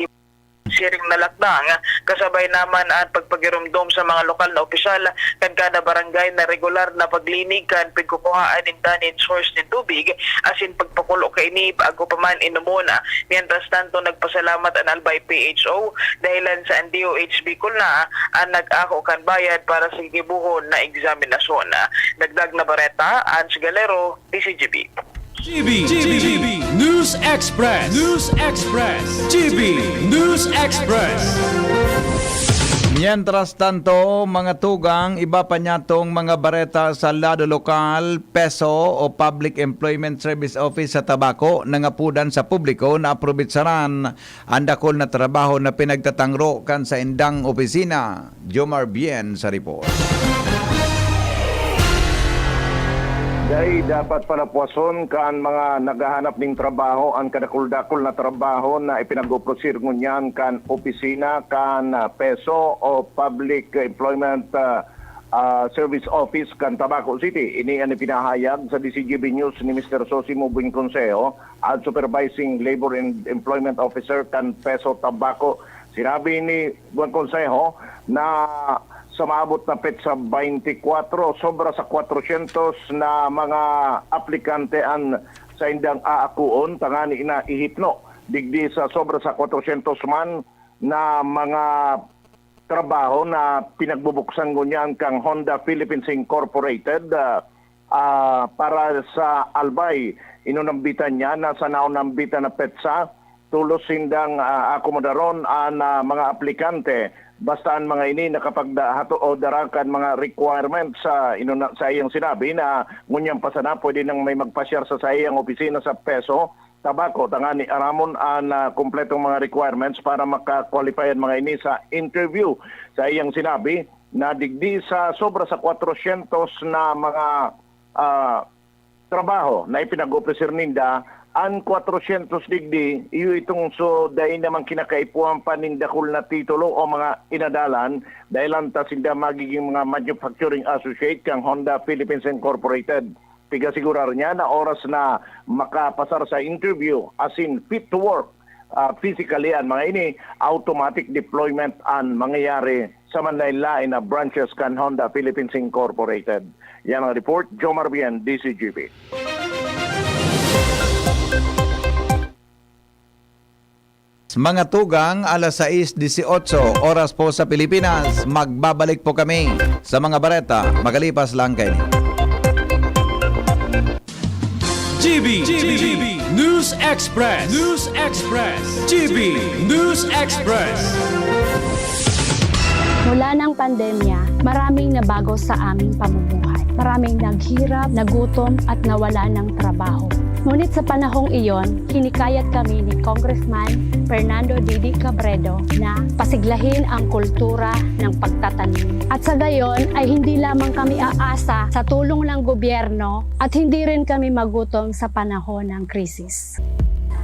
siring nalakdang kasabay naman ang pagpagirumdom sa mga lokal na opisyal kan kada barangay na regular na paglinig kan pagkukuhaan ng tanin source ng tubig asin pagpakulo kay ni bago pa man inumuna. Mientras tanto nagpasalamat ang Albay PHO dahilan sa DOH Bicol na ang nag-ako kan bayad para sa gibuhon na eksaminasyon. Dagdag na bareta, Ans Galero, DCGB. GB News Express. GB News Express. Mientras tanto, mga tugang, iba pa nyatong mga bareta sa lado lokal, PESO o Public Employment Service Office sa Tabaco, nangapudan sa publiko na aprobitsaran ang dakol na trabaho na pinagtatangro kan sa indang opisina. Jomar Bien sa report. Dahil dapat palapuason kan mga naghahanap ng trabaho ang kadakul-dakul na trabaho na ipinag-uprosir ngunyan kan opisina kan PESO o Public Employment Service Office kan Tabaco City. Ini ang ipinahayag sa DCGB News ni Mr. Sosimo Buing Consejo at Supervising Labor and Employment Officer kan PESO Tabaco. Sinabi ni Buing Consejo na sa maabot na petsa 24, sobra sa 400 na mga aplikante ang sa indang aakuon, tangani na ihipno. Digdi sa sobra sa 400 man na mga trabaho na pinagbubuksan ngunyan kang Honda Philippines Incorporated para sa Albay. Inunambitan niya na sa naunambitan na petsa, tulos sindang akomodaron ang mga aplikante bastaan mga ini nakapagdahato o darakan mga requirements sa sa iyang sinabi na ngunyang pasana pwede nang may magpasyar sa iyang opisina sa Peso Tabako tangani aramon ang kompletong mga requirements para maka-qualifyan mga ini sa interview. Sa iyang sinabi na digdi sa sobra sa 400 na mga trabaho na ipinag-officer ninda, ang 400 digdi, iyo itong so dahil naman kinakaipuan pa nindakul na titulo o mga inadalan dahil lanta sinda magiging mga manufacturing associate kang Honda Philippines Incorporated. Pigasurar niya na oras na makapasar sa interview as in fit to work physically ang mga ini, automatic deployment ang mangyayari sa manlain-lain na branches kan Honda Philippines Incorporated. Yan ang report, Jomar Bien, DCGP. Mga tugang, alas 6:18 oras po sa Pilipinas. Magbabalik po kami sa mga bareta. Magalipas lang kayo. GB News Express. GB News Express. Mula ng pandemya, maraming nabago sa aming pamumuhay. Maraming naghirap, nagutom at nawala ng trabaho. Ngunit sa panahong iyon, hinikayat kami ni Congressman Fernando Didi Cabredo na pasiglahin ang kultura ng pagtatanim. At sa gayon ay hindi lamang kami aasa sa tulong ng gobyerno at hindi rin kami magutom sa panahon ng krisis.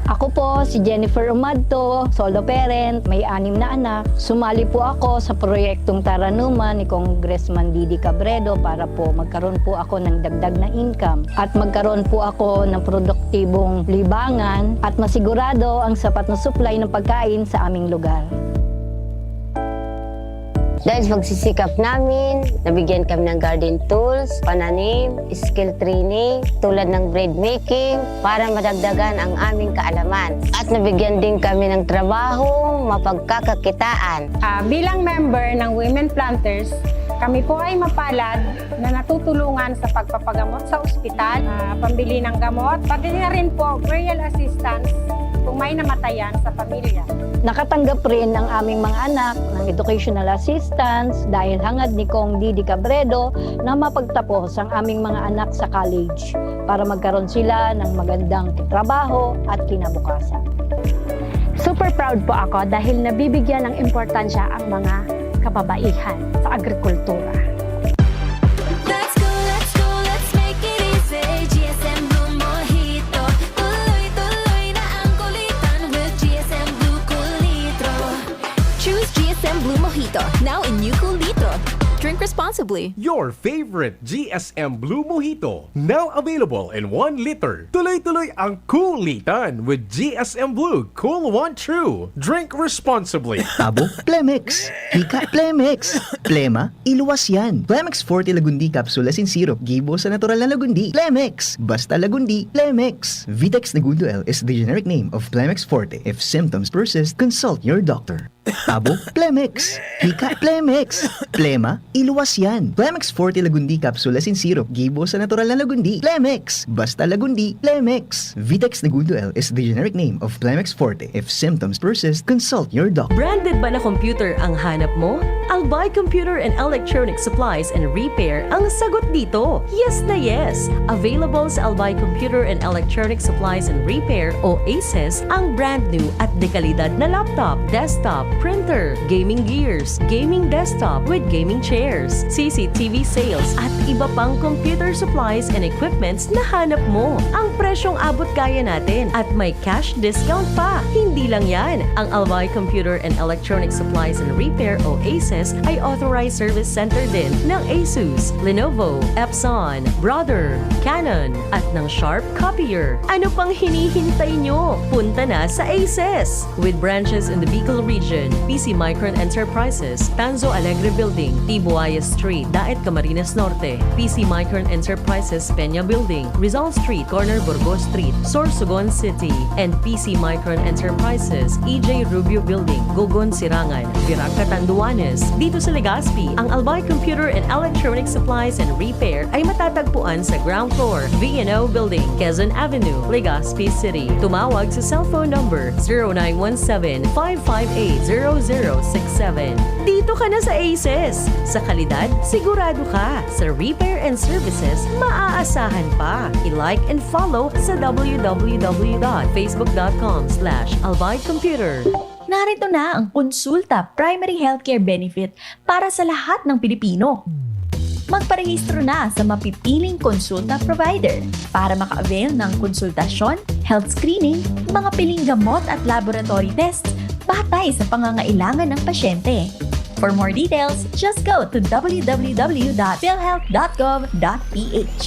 Ako po si Jennifer Umadto, solo parent, may 6 na anak. Sumali po ako sa proyektong Taranuman ni Congressman Didi Cabredo para po magkaroon po ako ng dagdag na income at magkaroon po ako ng produktibong libangan at masigurado ang sapat na supply ng pagkain sa aming lugar. Dahil sa pagsisikap namin, nabigyan kami ng garden tools, pananim, skill training, tulad ng bread making, para madagdagan ang aming kaalaman. At nabigyan din kami ng trabaho, mapagkakakitaan. Bilang member ng Women Planters, kami po ay mapalad na natutulungan sa pagpapagamot sa ospital, pambili ng gamot, pati na rin po burial assistance kung may namatayan sa pamilya. Nakatanggap rin ng aming mga anak ng educational assistance dahil hangad ni Kong Didi Cabredo na mapagtapos ang aming mga anak sa college para magkaroon sila ng magandang trabaho at kinabukasan. Super proud po ako dahil nabibigyan ng importansya ang mga kababaihan sa agrikultura. Blue Mojito, now in new Cool Litro. Drink responsibly. Your favorite GSM Blue Mojito, now available in 1 liter. Tuloy-tuloy ang cool-litan with GSM Blue Cool One True. Drink responsibly. Tabo, Plemex. Hika, Plemex. Plema, iluwas yan. Plemex Forte Lagundi Capsule Asin Syrup. Gibo sa natural na lagundi. Plemex. Basta lagundi. Plemex. Vitex Nagundo L is the generic name of Plemex Forte. If symptoms persist, consult your doctor. Tabo, Plemex. Hika, Plemex. Plema, iluwas yan. Plemex Forte Lagundi Capsule Asin Syrup. Gibo sa natural na lagundi. Plemex. Basta lagundi. Plemex. Vitex Nagundo L is the generic name of Plemex Forte. If symptoms persist, consult your doctor. Branded ba na computer ang hanap mo? Albay Computer and Electronic Supplies and Repair ang sagot dito. Yes na yes! Available sa Albay Computer and Electronic Supplies and Repair o ACES ang brand new at dekalidad na laptop, desktop, printer, gaming gears, gaming desktop with gaming chairs, CCTV sales at iba pang computer supplies and equipments na hanap mo. Ang presyong abot kaya natin at may cash discount pa. Hindi lang yan. Ang Albay Computer and Electronic Supplies and Repair o ACES ay authorized service center din ng ASUS, Lenovo, Epson, Brother, Canon at ng Sharp Copier. Ano pang hinihintay nyo? Punta na sa ACES! With branches in the Bicol region, PC Micron Enterprises, Tanzo Alegre Building, Tibuayas Street, Daet Camarines Norte. PC Micron Enterprises, Peña Building, Rizal Street, corner Burgos Street, Sorsogon City. And PC Micron Enterprises, EJ Rubio Building, Gogon Sirangan, Virac Catanduanes. Dito sa Legazpi, ang Albay Computer and Electronic Supplies and Repair ay matatagpuan sa ground floor, V&O Building, Quezon Avenue, Legazpi City. Tumawag sa cellphone number 0917-558-0067. Dito ka na sa ACES. Sa kalidad, sigurado ka. Sa repair and services, maaasahan pa. I-like and follow sa www.facebook.com/albaycomputer. Narito na ang Konsulta Primary Healthcare Benefit para sa lahat ng Pilipino. Magparehistro na sa mapipiling konsulta provider para maka-avail ng konsultasyon, health screening, mga piling gamot at laboratory tests batay sa pangangailangan ng pasyente. For more details, just go to www.philhealth.gov.ph.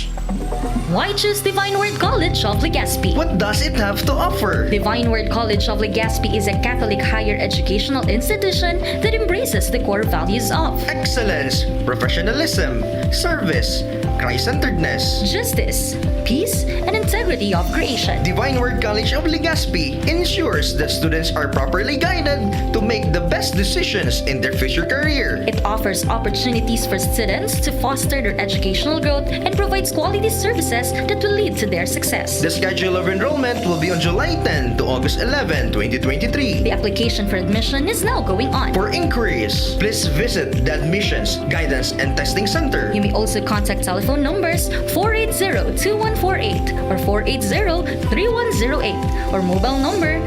Why choose Divine Word College of Legazpi? What does it have to offer? Divine Word College of Legazpi is a Catholic higher educational institution that embraces the core values of Excellence, professionalism, service, Christ-centeredness, justice, peace, and integrity of creation. Divine Word College of Legazpi ensures that students are properly guided to make the best decisions in their future career. It offers opportunities for students to foster their educational growth and provides quality services that will lead to their success. The schedule of enrollment will be on July 10 to August 11, 2023. The application for admission is now going on. For inquiries, please visit the Admissions, Guidance, and Testing Center. You may also contact telephone numbers 480-2148 or 480-3108 or mobile number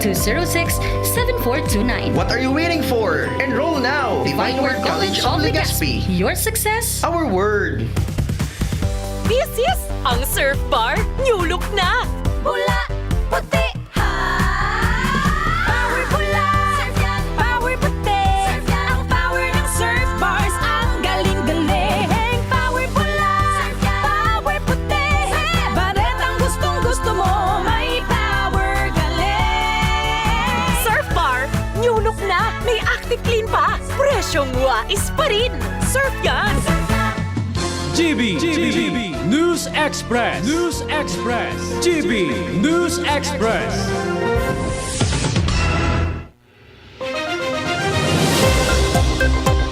0967-206-7429. What are you waiting for? Enroll now! Divine Word College of Legazpi. Your success, our word. This is ang Surf Bar New Look na! Bula, puti, power bula, power puti, ang power ng surf bars, ang galing-galing. Power bula, power puti, baret ang gustong-gusto mo, may power galing. Surf Bar New Look na! May Active Clean pa! Presyong wais pa rin! Surf yan! GB News Express. GB News Express.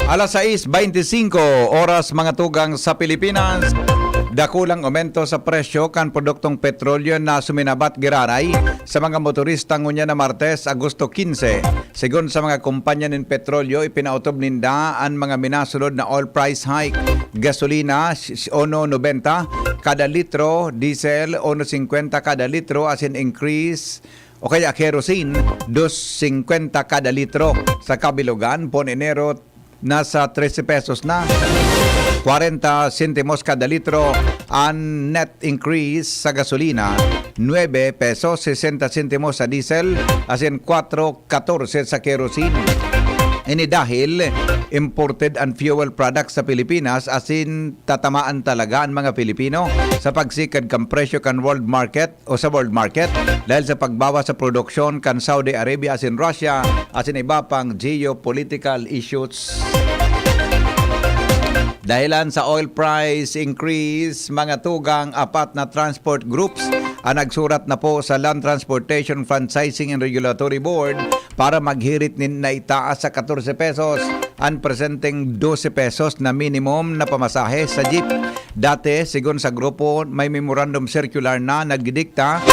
Alas 6:25 oras mga tugang sa Pilipinas. Dakulang aumento sa presyo kan produktong petrolyo na suminabat giraray sa mga motorista ngunya na Martes, Agosto 15. Sigon sa mga kumpanya ng petrolyo, ipinautob ninda ang mga minasunod na oil price hike. Gasolina, 1.90 kada litro, diesel, 1.50 kada litro, as in increase o kaya kerosene, 2.50 kada litro. Sa kabilugan, pon Enero, nasa 13 pesos na. 40 sentimos kada litro ang net increase sa gasolina, 9 pesos 60 sentimos sa diesel, as in 4.14 sa kerosene. Ini dahil imported and fuel products sa Pilipinas, as in tatamaan talaga ang mga Pilipino sa pagsikad kan presyo kan world market o sa world market dahil sa pagbawa sa produksyon kan Saudi Arabia, as in Russia, as in iba pang geopolitical issues. Dahilan sa oil price increase, mga tugang apat na transport groups ang nagsurat na po sa Land Transportation Franchising and Regulatory Board para maghirit na itaas sa 14 pesos ang presenting 12 pesos na minimum na pamasahe sa jeep. Dati, sigon sa grupo, may memorandum circular na nagdidikta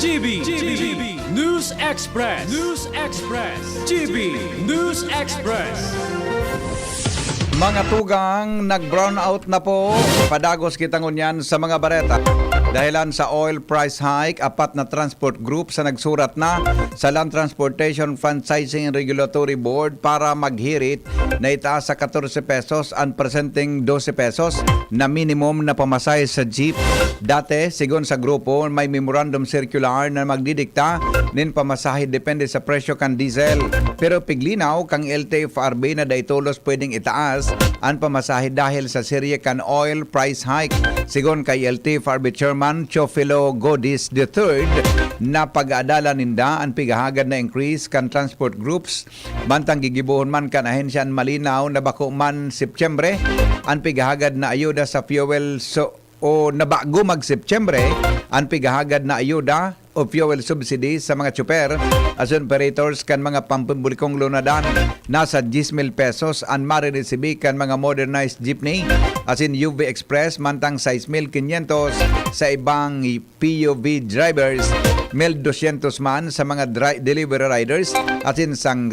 GB News Express. GB News Express. Mga tugang, nag-brown out na po. Padagos kita ngunyan sa mga bareta. Dahilan sa oil price hike, apat na transport group sa nagsurat na sa Land Transportation Franchising and Regulatory Board para maghirit na itaas sa 14 pesos and presenting 12 pesos na minimum na pamasahe sa jeep. Dati, sigon sa grupo, may memorandum circular na magdidikta nin pamasahe depende sa presyo kan diesel. Pero piglinaw kang LTFRB na daytolos pwedeng itaas ang pamasahe dahil sa serye kan oil price hike. Sigon kay LTFRB Chairman Chofilo Godis III na pag-aadala ninda ang pigahagad na increase kan transport groups bantang gigibuhon man kan ahensya malinaw na bako man Setyembre ang pigahagad na ayuda sa fuel o nabago mag-Setyembre ang pigahagad na ayuda o fuel subsidy sa mga tsuper as operators kan mga pampublikong lunadan nasa 10,000 pesos ang mariresibi kan mga modernized jeepney as in UV Express mantang 6,500 sa ibang PUV drivers 1,200 man sa mga delivery riders at in 1,000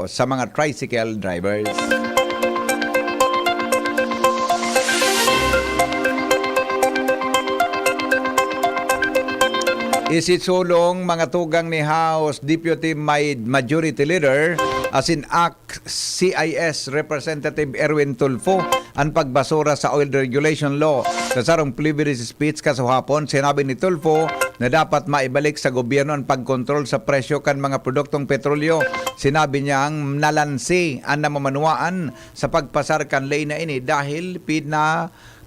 sa mga tricycle drivers. Isisulong mga tugang ni House Deputy Majority Leader as in CIS Representative Erwin Tulfo ang pagbasura sa oil regulation law. Sa sarong plenary speech kasuhapon, sinabi ni Tulfo na dapat maibalik sa gobyerno ang pagkontrol sa presyo kan mga produktong petrolyo. Sinabi niyang nalansi ang namamanuaan sa pagpasar kan ley na ini dahil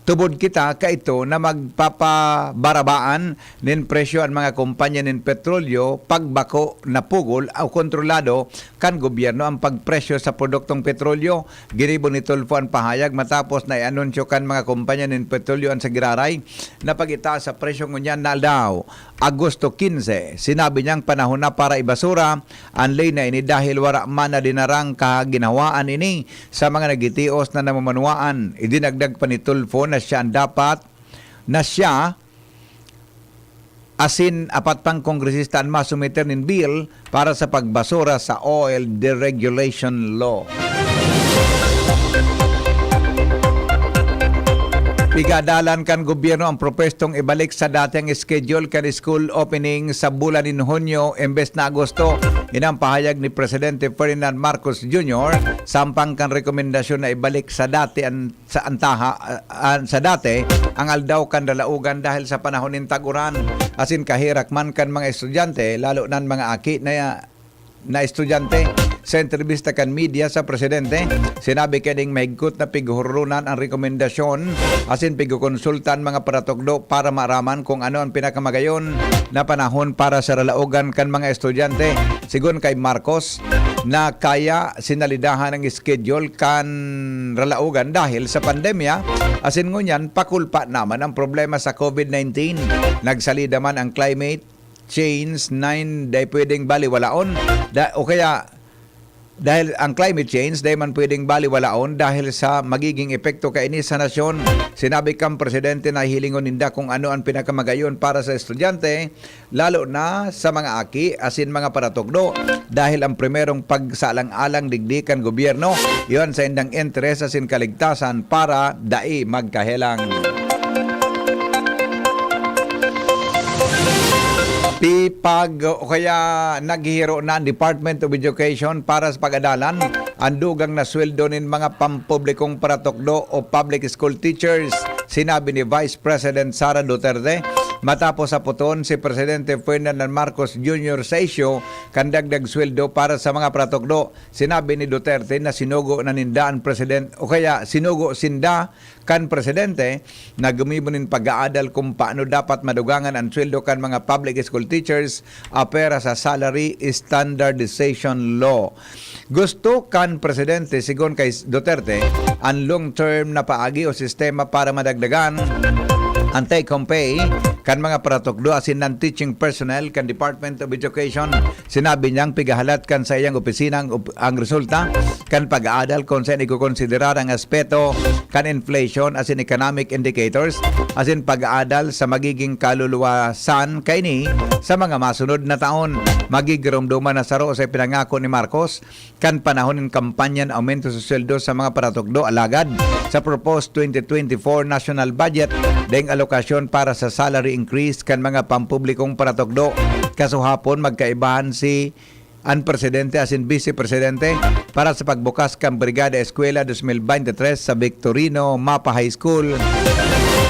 tubod kita kaito na magpapabarabaan nin presyo ang mga kumpanya nin petrolyo pagbako na pugol o kontrolado kan gobyerno ang pagpresyo sa produktong petrolyo. Ginibo ni Tulfo ang pahayag matapos na i-anunsyo kan mga kumpanya nin petrolyo ang sagiraray na pag-itaas sa presyo ngunyan na daw Agosto 15. Sinabi niyang panahon na para ibasura ang ley na ini dahil wala man na dinarang kaginawaan ini sa mga nagitios na namamanuaan. Idinagdag pa ni Tulfo na siya asin apat pang kongresista ang masumiter nin bill para sa pagbasura sa oil deregulation law. Pigadalan kan gobyerno ang propestong ibalik sa dating schedule kan school opening sa bulan ni Hunyo imbes na Agosto. Inang pahayag ni Presidente Ferdinand Marcos Jr. sampang kan rekomendasyon na ibalik sa dati ang aldaw kan dalaugan dahil sa panahon ng taguran. Asin kahirak man kan mga estudyante lalo nan mga aki na estudyante. Sa entrevista kan media sa presidente, sinabi kading mahigkot na pighurunan ang rekomendasyon asin pigukonsultan mga paratokdo para maaraman kung ano ang pinakamagayon na panahon para sa ralaugan kan mga estudyante. Sigon kay Marcos na kaya sinalidahan ang schedule kan ralaugan dahil sa pandemya asin ngunyan pakulpa naman ang problema sa COVID-19. Nagsalida man ang climate change 9 day pwedeng baliwalaon dahil ang climate change dahil man pwedeng baliwalaon dahil sa magiging epekto kaini sa nasyon. Sinabi kang presidente na hilingon ninda kung ano ang pinakamagayon para sa estudyante lalo na sa mga aki asin mga paratokdo dahil ang primerong pagsalang-alang digdikan gobyerno iyon sa indang interes asin kaligtasan para dai magkahelang. Kaya naghihiro na ang Department of Education para sa pag-adalan ang dugang na sweldo nin mga pampublikong paratokdo o public school teachers. Sinabi ni Vice President Sara Duterte matapos sa puton si Presidente Ferdinand Marcos Jr. sa isyo kan dagdag sweldo para sa mga paratokdo. Sinabi ni Duterte na sinugo na ninda ang presidente o kaya sinugo sinda kan presidente na gumibunin pag-aadal kung paano dapat madugangan ang sweldo kan mga public school teachers apera sa Salary Standardization Law. Gusto kan presidente sigon kay Duterte ang long-term na paagi o sistema para madagdagan ang take-home pay kan mga paratokdo asin non-teaching personnel kan Department of Education. Sinabi niyang pigahalat kan sa iyang opisina ang resulta kan pag-aadal kung saan ikukonsiderar ang aspeto kan inflation asin economic indicators asin pag-aadal sa magiging kaluluwasan kaini sa mga masunod na taon. Magigirumduman na saro sa pinangako ni Marcos kan panahon ng kampanya ng aumento sa sweldo sa mga paratokdo alagad sa proposed 2024 national budget deng alokasyon para sa salary increase kan mga pampublikong paratokdo. Kasuhapon magkaibahan si ang presidente asin vice presidente para sa pagbukas kan Brigada Eskwela 2023 sa Victorino Mapa High School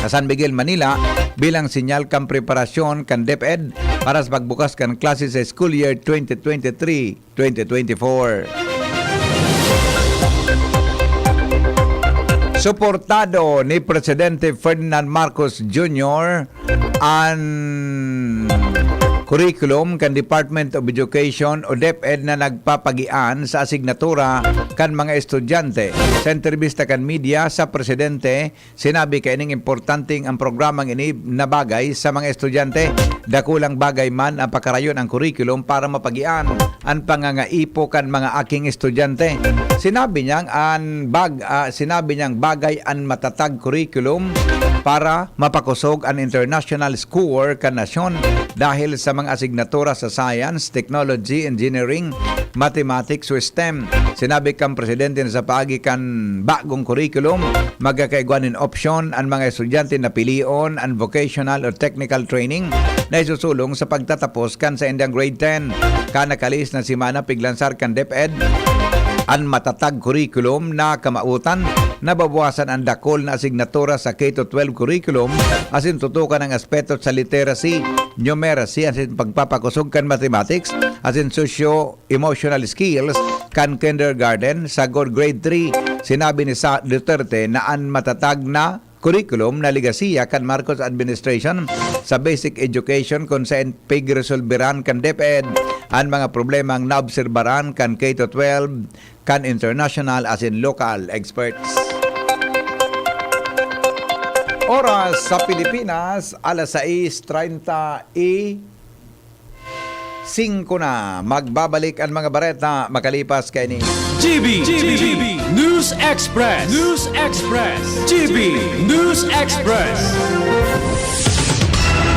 sa San Miguel, Manila bilang sinyal kan preparasyon kan DepEd para sa pagbukas kan klase sa school year 2023-2024. Suportado ni Presidente Ferdinand Marcos Jr. ang curriculum kan Department of Education o DepEd na nagpapagian sa asignatura kan mga estudyante. Sa entrevista kan media sa presidente, sinabi kay ning importanteng ang programang ini na bagay sa mga estudyante. Dakulang bagay man ang pakarayon ang curriculum para mapagian ang pangangaipo kan mga aking estudyante. Sinabi niyang bagay ang matatag curriculum para mapakusog ang international score kan nasyon dahil sa mga asignatura sa science, technology, engineering, mathematics o STEM. Sinabi kang presidente na sa paagi kan bagong curriculum, magkakaiguanin option ang mga estudyante na pilion ang vocational or technical training na isusulong sa pagtatapos kan sa endang grade 10. Kanakalis na simana piglansar kan DepEd ang matatag curriculum na kamautan, nababawasan ang dakol na asignatura sa K-12 curriculum asin tutukan ang aspeto sa literacy, numeracy asin pagpapakusog kan mathematics asin socio-emotional skills kan kindergarten sa grade 3. Sinabi ni Sa Duterte na ang matatag na curriculum na ligasiya kan Marcos administration sa basic education kung saan pigresolveran kan DepEd ang mga problemang naobserbaran kan K-12 kan international as in local experts. Oras sa Pilipinas, alas 6:35 na. Magbabalik ang mga bareta makalipas kay ni GB News Express. GB News Express.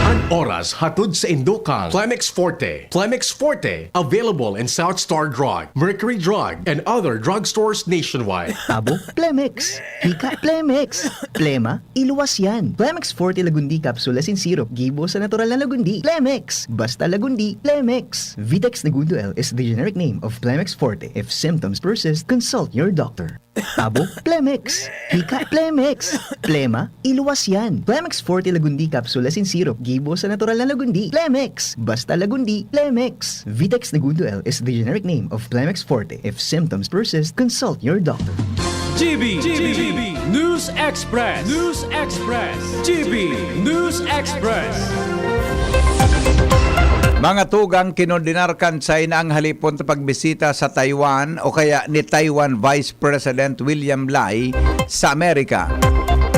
Ang oras hatod sa Indocang Plemex Forte. Plemex Forte, available in South Star Drug, Mercury Drug, and other drugstores nationwide. Abo, Plemex. Hika, Plemex. Plema, iluwas yan. Plemex Forte Lagundi Capsule Asin Syrup. Gibo sa natural na Lagundi. Plemex. Basta Lagundi. Plemex. Vitex Negundo L is the generic name of Plemex Forte. If symptoms persist, consult your doctor. Abo, Plemex. Hika, Plemex. Plema, iluwas yan. Plemex Forte Lagundi Capsule Asin Syrup. Gibo sa natural na Lagundi. Plemex. Basta Lagundi. Plemex. Vitex Negundo L is the generic name of Plemex Forte. If symptoms persist, consult your doctor. GB News Express. GB News Express. Mga tugang kinordinarkan China ang halipon sa pagbisita sa Taiwan o kaya ni Taiwan Vice President William Lai sa Amerika.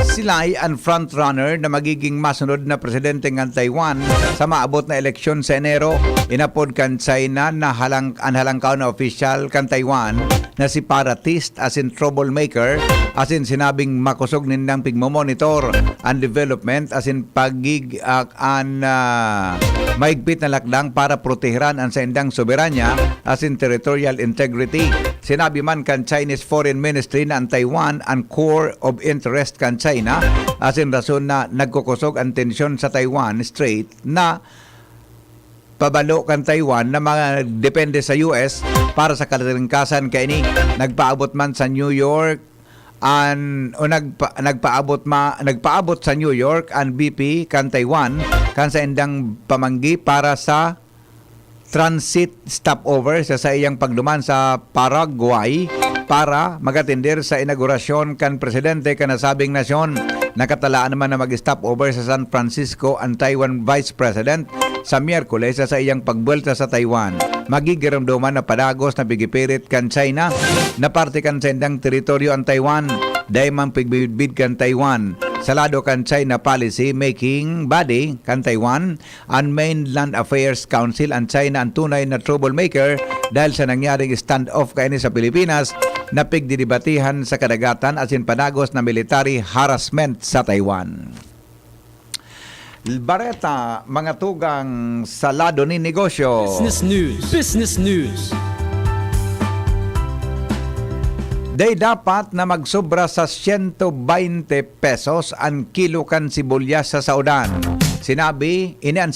Sila ay ang frontrunner na magiging masunod na presidente ng Taiwan sa maabot na eleksyon sa Enero. Inapod kan China na halangkaw na official kan Taiwan na si Paratist as in troublemaker as in sinabing makusog nindang pigmomonitor ang development as in maigpit na lakdang para proteheran ang saindang soberanya as in territorial integrity. Sinabi man kan Chinese Foreign Ministry na ang Taiwan ang core of interest kan China as in rason na nagkukusog ang tensyon sa Taiwan Strait na pabalo kan Taiwan na mga depende sa US para sa kalingkasan kay ni nagpaabot man sa New York nagpaabot sa New York ang BP kan Taiwan kan sa endang pamanggi para sa transit stopover sa iyang pagduman sa Paraguay para magatindir sa inaugurasyon kan presidente kan nasabing nasyon. Nakatalaan naman na mag-stopover sa San Francisco ang Taiwan Vice President sa Miyerkules sa iyang pagbuelta sa Taiwan. Magigiramdaman na padagos na pigipirit kan China na parte kan sendang teritoryo ang Taiwan. Dahil man pigbibid kan Taiwan Salado kan China Policy Making Body kan Taiwan, ang Mainland Affairs Council ang China ang tunay na troublemaker dahil sa nangyaring standoff kaini sa Pilipinas na pigdidibatihan sa kadagatan asin panagos na military harassment sa Taiwan. Bareta, mga tugang salado ni negosyo. Business news. Business news. Day dapat na magsobra sa 120 pesos ang kilo kan sibuyas sa saudan. Sinabi, inan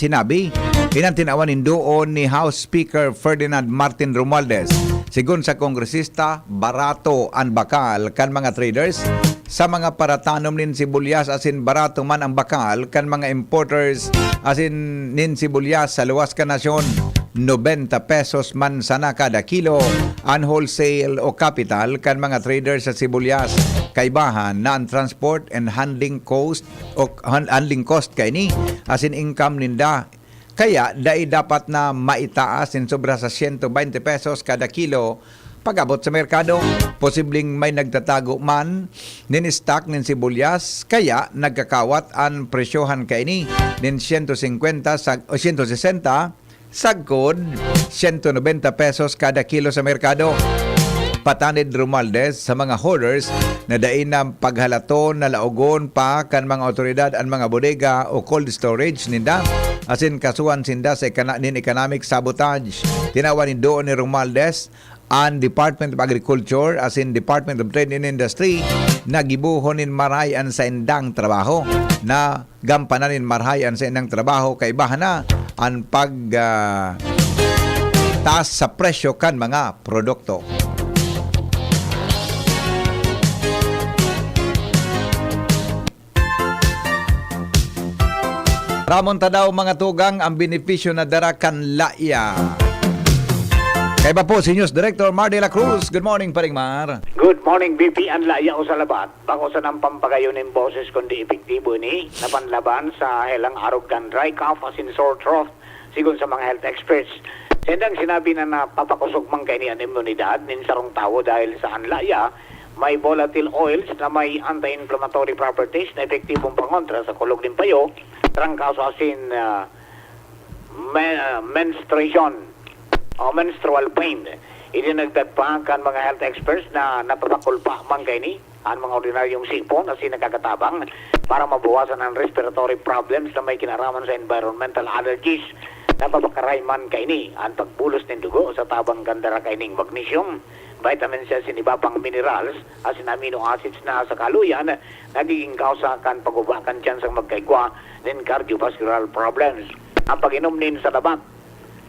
tinawanin doon ni House Speaker Ferdinand Martin Romualdez. Sigun sa kongresista, barato ang bakal kan mga traders. Sa mga paratanom nin sibuyas asin barato man ang bakal kan mga importers asin nin sibuyas sa luwas ka nasyon. 90 pesos man sana kada kilo ang wholesale o capital kan mga traders sa sibuyas. Kaibahan na ang transport and handling cost o handling cost kay ni asin income ninda. Kaya dai dapat na maitaas in sobra sa 120 pesos kada kilo pag-abot sa merkado. Posibleng may nagtatago man nin stock nin sibuyas kaya nagkakawat ang presyohan kay ni nin 150 o 160 sagkod 190 pesos kada kilo sa merkado. Patanid Romualdez sa mga hoarders na dain ng paghalaton na laugon pa kan mga otoridad ang mga bodega o cold storage ninda asin kasuhan sinda sa economic sabotage. Tinawanin doon ni Romualdez ang Department of Agriculture asin Department of Trade and Industry na gibuhonin marayan sa indang trabaho na gampananin marayan sa indang trabaho kaibahan na ang taas sa presyo kan mga produkto. Ramonta daw mga tugang ang benepisyo na darakan laya. Kaya ba po si News Director Mar de la Cruz. Good morning, Paring Mar. Good morning, BP. Ang laya o sa labat. Bako sa nang pampagayo ng boses kundi epektibo ni napanlaban sa helang arog dry cough asin sore throat sigon sa mga health experts. Sendang sinabi na napapakusog man kay ni ang imunidad nin sarong tao dahil sa anlaya may volatile oils na may anti-inflammatory properties na epektibong pangontra sa kulog ng payo, trangkaso asin menstruation o menstrual pain. Idinagdag pa kan mga health experts na napapakulpa man kay ni ang mga ordinaryong sipon na sinagkakatabang para mabawasan ang respiratory problems na may kinaraman sa environmental allergies. Napapakaray man kay ni ang pagbulos ng dugo sa tabang gandara kay ning magnesium, vitamins sa iba pang minerals asin amino acids na sa kaluyan nagiging kausa kan pagubakan dyan sa magkaigwa ng cardiovascular problems. Ang pag-inom nin sa labat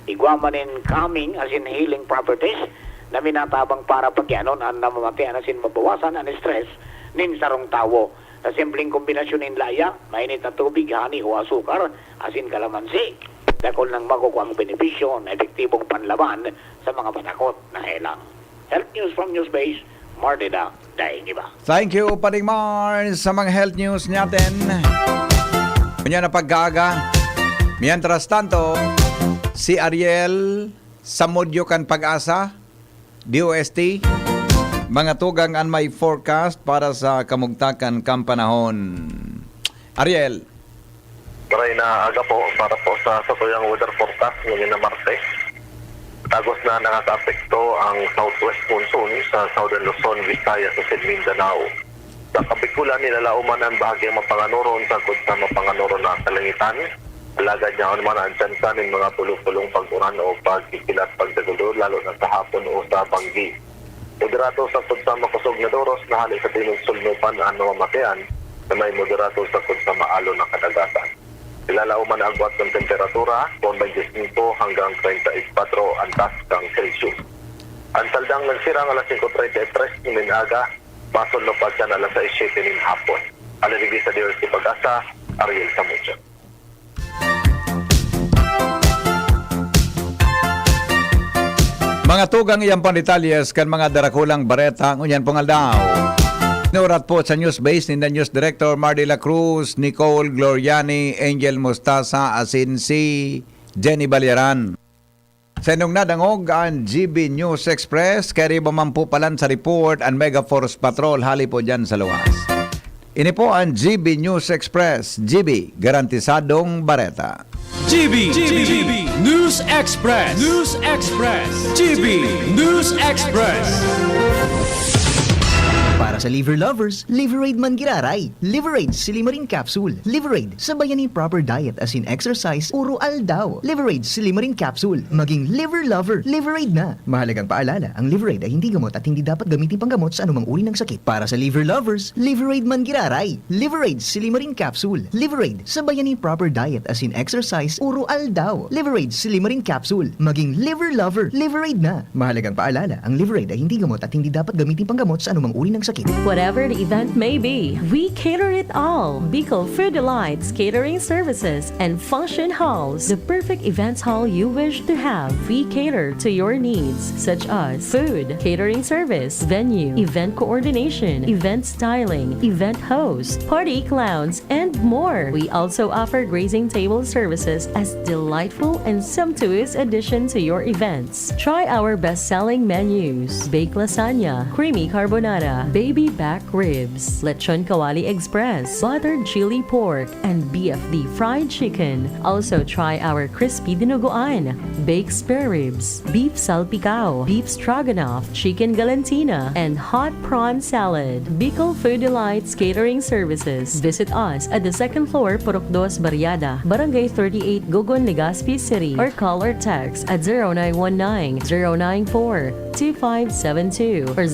igwamanin calming asin healing properties na minatabang para pagyanon ang namamatian asin mabawasan ang stress nin sarong tawo. Sa simpleng kombinasyon nin laya, mainit na tubig, hani o asukar, asin kalamansi. Dakol ng makukuha ang benepisyo na epektibong panlaban sa mga patakot na helang. Health News from Newsbase, Mardida, dahil iba. Thank you, Paring Mar, sa mga health news natin. Kanya na paggaga. Mientras tanto, si Ariel Samudyo kan Pag-asa, DOST, mga tugang ang may forecast para sa kamugtakan kang panahon. Ariel. Maray na aga po para po sa tuyang weather forecast ngayon na Martes. Tagos na nakaka-apekto ang southwest monsoon sa Southern Luzon, Visayas at Mindanao. Sa Kabikulan, nilalauman ang bahagyang mapanganuron sa sa mapanganuron na kalangitan. Alagad niya naman ang tsansa ng mga pulong-pulong pag-uran o pagkikilat pagdagulo lalo na sa hapon o sa banggi. Moderato sa sa makusog na doros na hali sa tinugsulnupan ang namamakian na may moderato sa sa maalo na kadagatan. Ilalauman ang agwat ng temperatura, 25 hanggang 34 ang taas kang Celsius. Ang saldang nagsirang alas 5:33 ng aga, masunlopad siya na alas 6:07 ng hapon. Alaligi sa DOST Pag-asa, Ariel Samudyo. Mga tugang iyang pandetalles kan mga darakulang bareta ngunyan pongaldaw. Nurat po sa Newsbase ni News Director Mar de la Cruz, Nicole Gloriani, Angel Mostaza, asin si Jenny Balyaran. Sa inong nadangog ang GB News Express, kaya mamampupalan sa report ang Mega Force Patrol hali po dyan sa luwas. Ini po ang GB News Express. GB, garantisadong bareta. GB News Express. News Express. GB News Express. Para sa liver lovers, Liverade man giraray. Liverade Silimarin Capsule. Liverade sa bayani proper diet as in exercise, uro aldaw. Liverade Silimarin Capsule. Maging liver lover, Liverade na. Mahalagang paalala, ang Liverade ay hindi gamot at hindi dapat gamitin panggamot sa anumang uri ng sakit. Para sa liver lovers, Liverade man giraray. Liverade Silimarin Capsule. Liverade sa bayani proper diet as in exercise, uro aldaw. Liverade Silimarin Capsule. Maging liver lover, Liverade na. Mahalagang paalala, ang Liverade ay hindi gamot at hindi dapat gamitin panggamot sa anumang uri ng sakit. Whatever the event may be, we cater it all. Bicol Food Delights Catering Services and Function Halls, the perfect events hall you wish to have. We cater to your needs, such as food, catering service, venue, event coordination, event styling, event host, party clowns, and more. We also offer grazing table services as delightful and sumptuous addition to your events. Try our best-selling menus: baked lasagna, creamy carbonara, baby back ribs, lechon kawali express, buttered chili pork, and BFD fried chicken. Also try our crispy dinuguan, baked spare ribs, beef salpicao, beef stroganoff, chicken galantina, and hot prawn salad. Bicol Food Delights Catering Services. Visit us at the second floor, Purok 2, Barriada, Barangay 38, Gogon, Legazpi City, or call or text at 0919-094-2572 or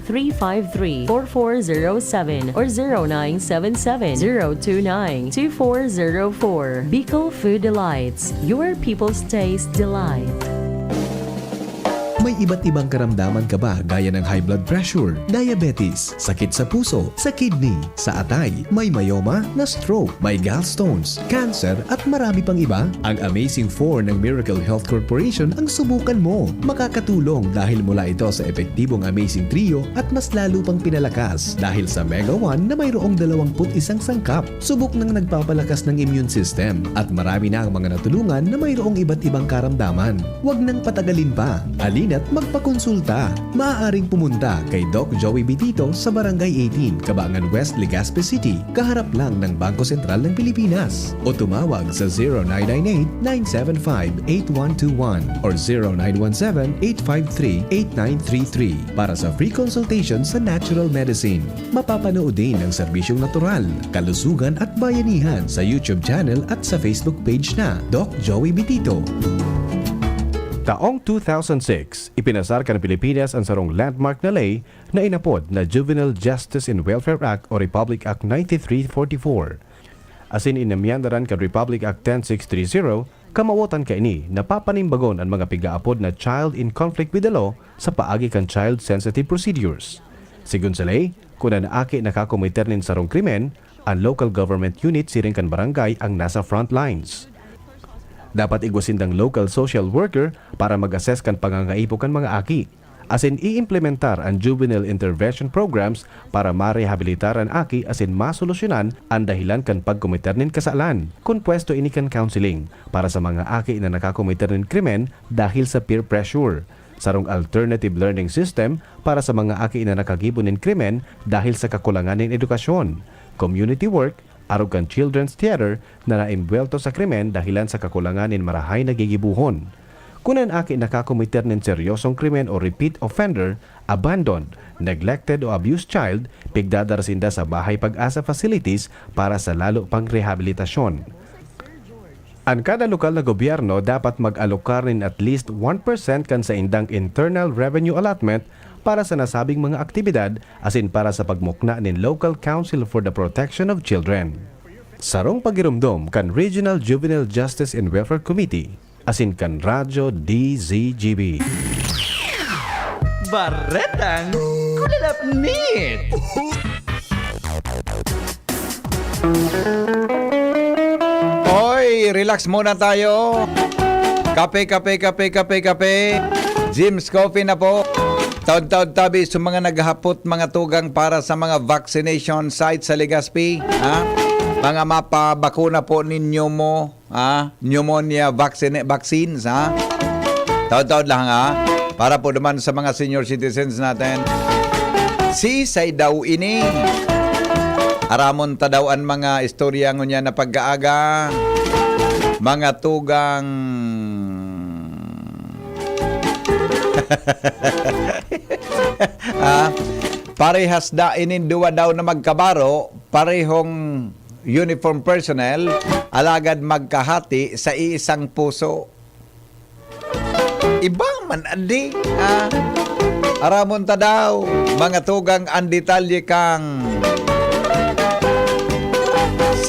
0927-353-4407 or 0977-029-2404. Bicol Food Delights, your people's taste delight. May iba't ibang karamdaman ka ba gaya ng high blood pressure, diabetes, sakit sa puso, sa kidney, sa atay, may myoma, na stroke, may gallstones, cancer at marami pang iba? Ang Amazing 4 ng Miracle Health Corporation ang subukan mo. Makakatulong dahil mula ito sa epektibong Amazing Trio at mas lalo pang pinalakas dahil sa Mega 1 na mayroong 21 sangkap. Subok ng nagpapalakas ng immune system at marami na ang mga natulungan na mayroong iba't ibang karamdaman. Huwag nang patagalin pa. Alin at magpakonsulta. Maaaring pumunta kay Doc Joey Bitito sa Barangay 18, Cabangan West, Legazpi City, kaharap lang ng Bangko Sentral ng Pilipinas. O tumawag sa 0998-975-8121 or 0917-853-8933 para sa free consultation sa natural medicine. Mapapanood din ang serbisyong natural, kalusugan at bayanihan sa YouTube channel at sa Facebook page na Doc Joey Bitito. Taong 2006, ipinasar ka ng Pilipinas ang sarong landmark na ley na inapod na Juvenile Justice and Welfare Act o Republic Act 9344. Asin inamyandaran ka Republic Act 10630, kamawotan ka ini na papanimbagon ang mga pigaapod na child in conflict with the law sa paagi kan child-sensitive procedures. Sigun sa ley, kung naaki nakakomiter nin sarong krimen, ang local government unit siring kan barangay ang nasa front lines. Dapat igwasindang local social worker para mag-assess kan pangangaipo kan mga aki. Asin i-implementar ang juvenile intervention programs para marehabilitar ang aki asin masolusyonan ang dahilan kan pagkomiter nin kasalan. Kung pwesto ini kan counseling para sa mga aki na nakakomiter nin krimen dahil sa peer pressure. Sarong alternative learning system para sa mga aki na nakagibo nin krimen dahil sa kakulangan nin edukasyon. Community work, arog kan children's theater na naimbwelto sa krimen dahilan sa kakulangan nin marahay na gigibuhon. Kunan aki nakakomiter nin seryosong krimen o repeat offender, abandoned, neglected o abused child, pigdadarasinda sa bahay pag-asa facilities para sa lalo pang rehabilitasyon. Ang kada lokal na gobyerno dapat mag-alokar nin at least 1% kan sa indang internal revenue allotment para sa nasabing mga aktibidad asin para sa pagmukna nin Local Council for the Protection of Children. Sarong pagirumdom kan Regional Juvenile Justice and Welfare Committee asin kan Radyo DZGB. Baretang Kulalapnit! Hoy, relax muna tayo. Kape. Jim's Coffee na po. Taod-taod tabi sa mga naghapot mga tugang para sa mga vaccination sites sa Legazpi. Mga mapabakuna po ninyo mo. Pneumonia vaccines. Taod-taod lang para po naman sa mga senior citizens natin. Si say daw ini. Aramon tadawaan mga istorya ngunya na pag-aaga. Mga tugang parehas da ininduwa daw na magkabaro, parehong uniform personnel, alagad magkahati sa iisang puso. Ibang man andi. Aramon ta daw, mga tugang ang detalye kang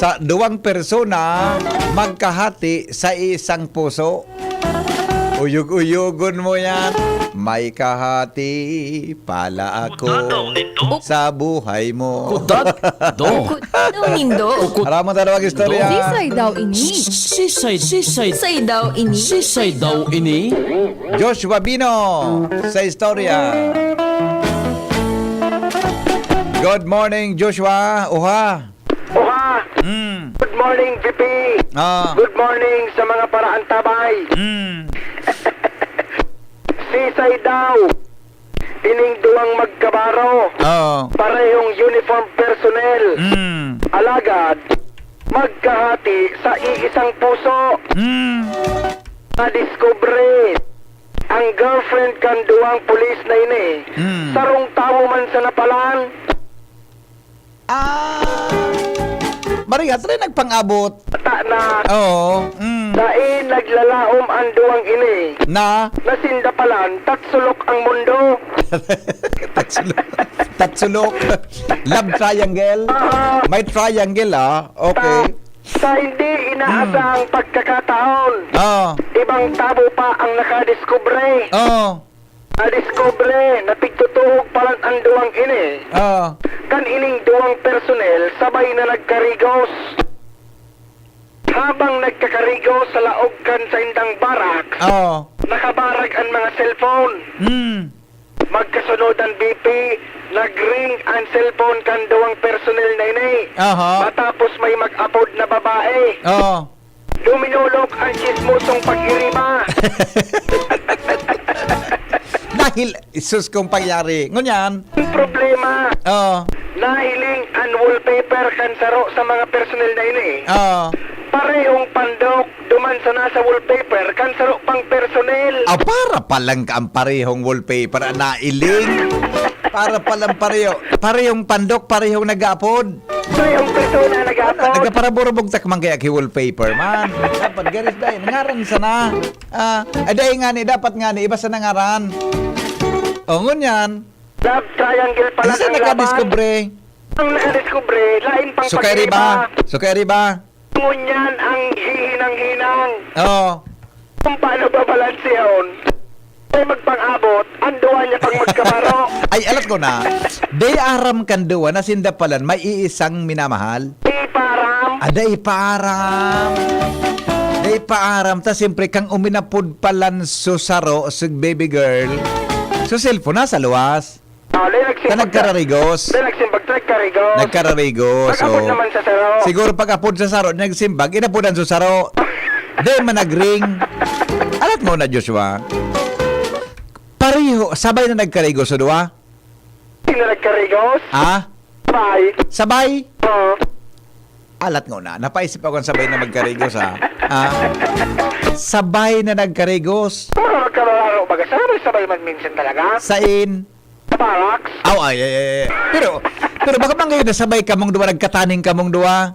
sa duwang persona magkahati sa isang puso. Uyug-uyugon mo yan. May kahati pala ako sa buhay mo. Aramon ta daw ang istorya. Sisay daw ini. Sisay daw ini. Sisay daw ini. Joshua Bino sa istorya. Good morning, Joshua. Oha. Good morning, VP. Good morning sa mga paraantabay. Sisay daw, ining duwang magkabaro, parehong uniform personnel, alagad, magkahati sa iisang puso. Nadiskubre, ang girlfriend kan duwang pulis na ini, sarong tao man sa napalan. Marigat rin nagpang-abot. Na. Oo. Dain naglalaom ang duwang ini. Na? Nasindapalan, tatsulok ang mundo. Tatsulok. Love triangle. May triangle Okay. Sa hindi inaasang pagkakataon. Ibang tabo pa ang nakadiskubre. Nadiskubre na pigtutuhog palang ang duwang ini. Kan ining duwang personnel sabay na nagkarigos. Habang nagkakarigos sa laog kan sa indang barracks, nakabarag ang mga cellphone. Magkasunod ang BP, nagring ang cellphone kan duwang personnel na ini. Matapos may mag-upload na babae. Duminulok ang chismosong pag-irima. Dahil isus kong pangyari. Ngunyan. Ang problema. Nahiling ang wallpaper kan saro sa mga personnel na ini. Parehong pandok duman sa nasa wallpaper kan saro pang personnel. Para palang ka ang parehong wallpaper nailing. Para palang parehong pandok, parehong nag-upload. Parehong persona nag-upload. Nagaparaburabog takmang kaya ki wallpaper, man. Dapat garis dahil. Nangaran sana. Dahil nga ni, dapat nga ni, iba sa nangaran. Ngunyan. Love triangle pala ang nakadiskubre. Ang nakadiskubre, lain pang pag-iba. Sukay riba. Ngunyan ang hihinang-hinang. Kung paano babalansiyon, ay magpang-abot, ang duwa niya pang magkabaro. Ay, alat ko na. Day aram kan duwa na sindapalan, may iisang minamahal. Day paaram. Day paaram. Ta siyempre kang uminapod palan susaro, sig baby girl. So cellphone na sa luwas. Ta nagkararigos. Nagkararigos. Pag-apod naman sa saro. Siguro pag-apod sa saro, nagsimbag, inapodan sa saro. Day man nagring. Alat mo na, Joshua. Pareho, sabay na nagkarigos sa duwa? Sino nagkarigos? Sabay? Alat nga na. Napaisip ako sabay na magkarigos, Sabay na nagkarigos. Magkararo ba? Sabay man minsan talaga? Sain? Sa barracks? Ay. Pero baka man ngayon nasabay ka mong duwa, nagkataning ka mong duwa?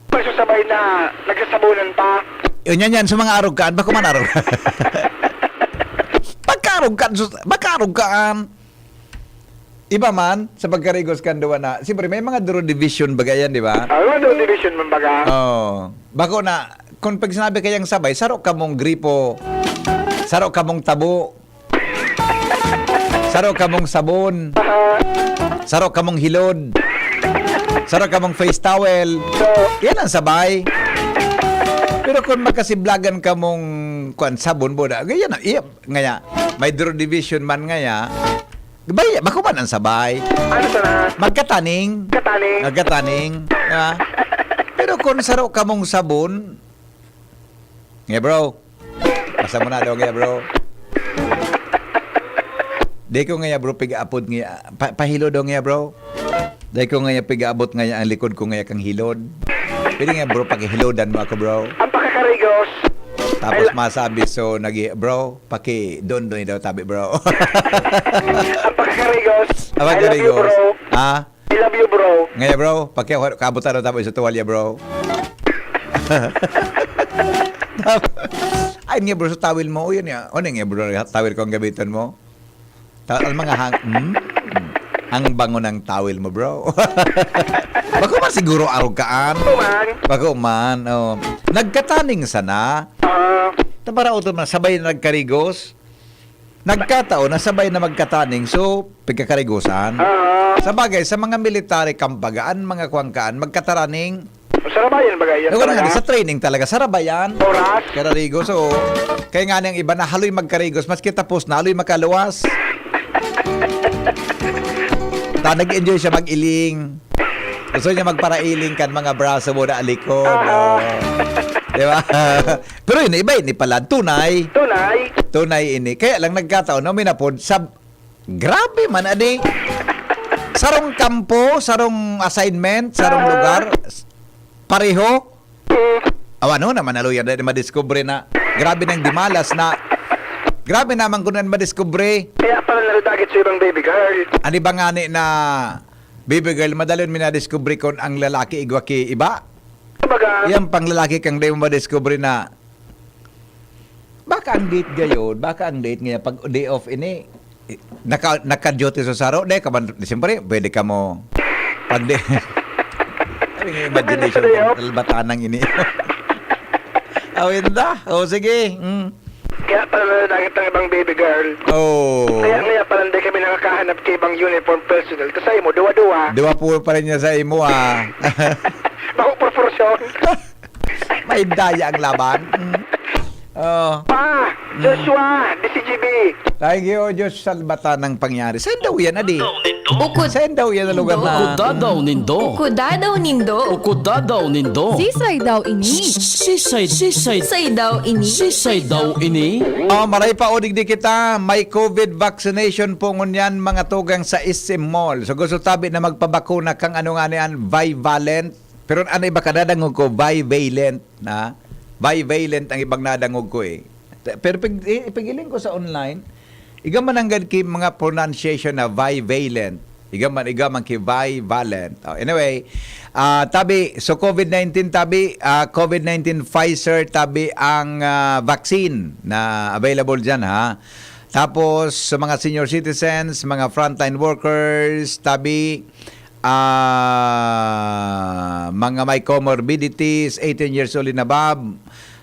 Pero sabay na nagkasabunan pa? Yun yan, sa mga arog kaan. Baka man arog Magkarugkaan. Iba man, sa pagkarigos kan duwa na, siyempre may mga duro division bagayan, di ba? Mga duro division man baga. Bako na, kung pag sinabi kayang sabay, saro ka mong gripo, saro ka mong tabo, saro ka mong sabon, saro ka mong hilod, saro ka mong face towel. Yan ang sabay. Pero kung magkasiblagan ka mong sabon boda, ganyan na, ngaya, may draw division man ngaya, bako man ang sabay. Ano sana? Magkataning. Pero kung saro ka mong sabon, nga bro, pasa mo na daw nga bro. Di ko nga bro, piga-apod nga, pahilo daw nga bro. Dahil ko ngayon pigaabot ngayon ang likod ko ngayon kang hilod. Pwede nga bro, pakihilodan mo ako bro. Ang pakakarigos. Tapos masabi, so, bro, doon daw tabi bro. Ang pakakarigos. Ang I love you, pagkarigos. bro. Ha? I love you, bro. Ngayon bro, kabutan daw tapos sa tuwalya bro. Ay nga bro, sa tawil mo, yun ya. Ano nga bro, tawil ko ang gabitan mo? Ang mga ang bango ng tawil mo bro. Bako man siguro arugaan. Bako man. Oh. Nagkataning sana. Tabara uto man, sabay na nagkarigos. Nagkataon na sabay na magkataning, so pagkakarigosan. Sa bagay, sa mga military kampagaan, mga kuwangkaan, magkataraning. Sarabayan ba ganyan talaga? Sa training talaga, sarabayan. Oras. Karigos, so, kaya nga niyang iba na haloy magkarigos, maski tapos na haloy makaluwas. Nag-enjoy siya mag-iling. Gusto niya magparailing kan mga braso mo na alikod. Di ba? Pero yun, iba yun pala. Tunay. Tunay ini. Kaya lang nagkataon, no, minapod, grabe man, adi. Sarong kampo, sarong assignment, sarong lugar, pareho. Ano naman, aluyan, dahil madiscover na, grabe nang dimalas na, grabe naman kung nan madiscover. Kaya pala naradagit sa ibang baby girl. Ani ba nga ni na baby girl, madalon mi na-discover kon ang lalaki igwaki iba? Baga, Yang pang lalaki kang di mo ma-discover na baka ang date gayon, baka ang date ngayon pag day off ini naka-duty sa saro, de ka man, siyempre, pwede ka mo pag de imagination ko, talbatanang ini. Awin da, sige. kaya pala naradagit ang ibang baby girl. Kaya pala hindi kami nakakahanap kay ibang uniform personnel. Kasi mo, duwa-duwa. Duwa po pa rin niya sa imo, Bako proportion. May daya ang laban. Joshua, DCGB. Thank you, Diyos, salbata ng pangyari. Saan daw yan, adi? Saan daw yan na lugar na? Ukudadaw nindo. Ukudadaw nindo. Ukudadaw nindo. Sisay daw ini. Sisay daw ini. Sisay daw ini. Maray pa o digdi kita, may COVID vaccination po ngunyan mga tugang sa SM Mall. So gusto tabi na magpabakuna kang ano nga niyan, bivalent. Pero ano iba kadadangog ko, bivalent na. Bivalent ang ibang nadangog ko eh. Pero pigiling ko sa online, igaman ang ki mga pronunciation na bivalent. Igaman ki bivalent. Anyway, tabi, so COVID-19 tabi, COVID-19 Pfizer tabi ang vaccine na available dyan ha. Tapos sa mga senior citizens, mga frontline workers, tabi, mga may comorbidities, 18 years old and above,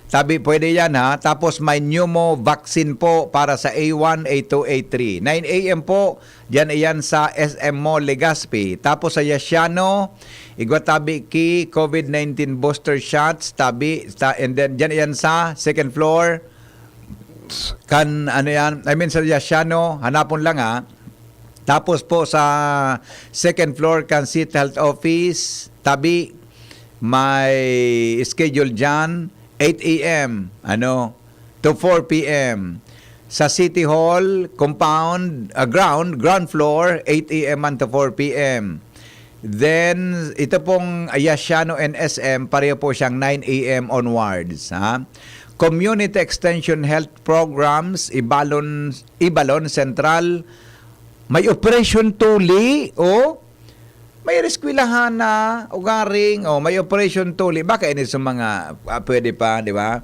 tabi, pwede yan ha. Tapos may pneumo vaccine po para sa A1, A2, A3. 9 a.m. po, dyan iyan sa SM Mall, Legazpi. Tapos sa Yasiano, igwa tabi ki COVID-19 booster shots, tabi, and then dyan iyan sa second floor. Kan, ano yan, I mean sa Yasiano, hanapon lang ha. Tapos po sa second floor kan City Health Office, tabi, may schedule dyan, 8 a.m. To 4 p.m. Sa City Hall compound, ground floor, 8 a.m. to 4 p.m. Then, ito pong Yasiano and SM, pareho po siyang 9 a.m. onwards. Ha? Community Extension Health Programs, Ibalon Central, may Operation Tuli, may reskwilahan na, ugaring, may Operation Tuli. Baka ini sa mga, pwede pa, di ba?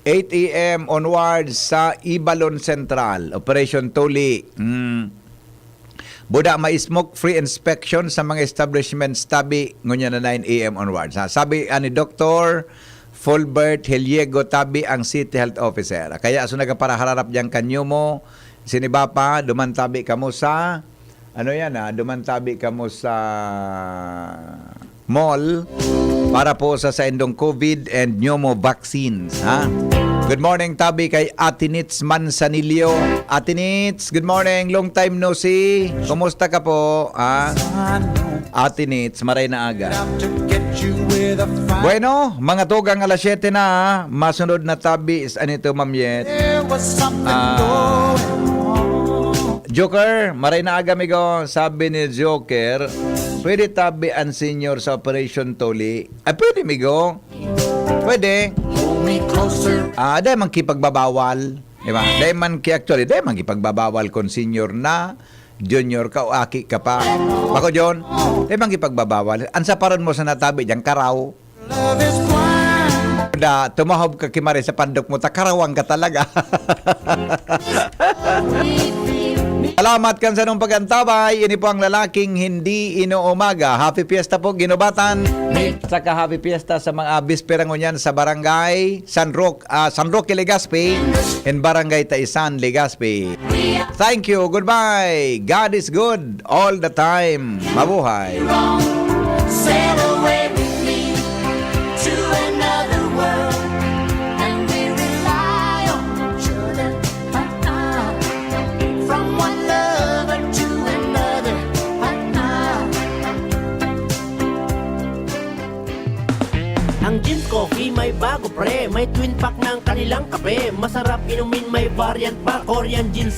8 a.m. onwards sa Ibalon Central, Operation Tuli. Buda, may smoke-free inspection sa mga establishments tabi, ngunya na 9 a.m. onwards. Sabi ni Dr. Fulbert Heliego tabi ang City Health Officer. Kaya so nagaparaharap dyan kanyo mo, sinibapa, dumantabi ka mo sa dumantabi ka mo sa mall para po sa indong COVID and pneumo vaccines, ha? Good morning, tabi kay Atinits Manzanillo. Atinits, good morning. Long time no see. Kumusta ka po, ha? Atinits, maray na aga. Bueno, mga tugang alas 7 na, ha? Masunod na tabi is anito, Ma'am Yet. Joker, maray na aga migo, sabi ni Joker, Pwede tabian senior sa Operation Tuli. Ay, pwede, migo. Pwede. Dahil man kipagbabawal. Diba? Dahil man actually, dahil man kipagbabawal kung senior na, junior ka o aki ka pa. Bako, John, dahil man kipagbabawal. Ansa paron mo sa natabi dyan, karaw. Tumahob ka kimari sa pandok mo, takarawang ka talaga. Salamat kan sa nung pagantabay. Ini po ang lalaking hindi inuumaga. Happy Fiesta po, ginubatan. Saka happy Fiesta sa mga bisperang ngunyan sa barangay San Roque, Legazpi and barangay Taisan, Legazpi. Thank you. Goodbye. God is good all the time. Mabuhay. Sail away with me to another world, and we rely on each other. From one lover to another. Ang Gin Coffee may bago pre, may twin pack ng kanilang kape. Masarap inumin, may variant pa, Korean ginseng.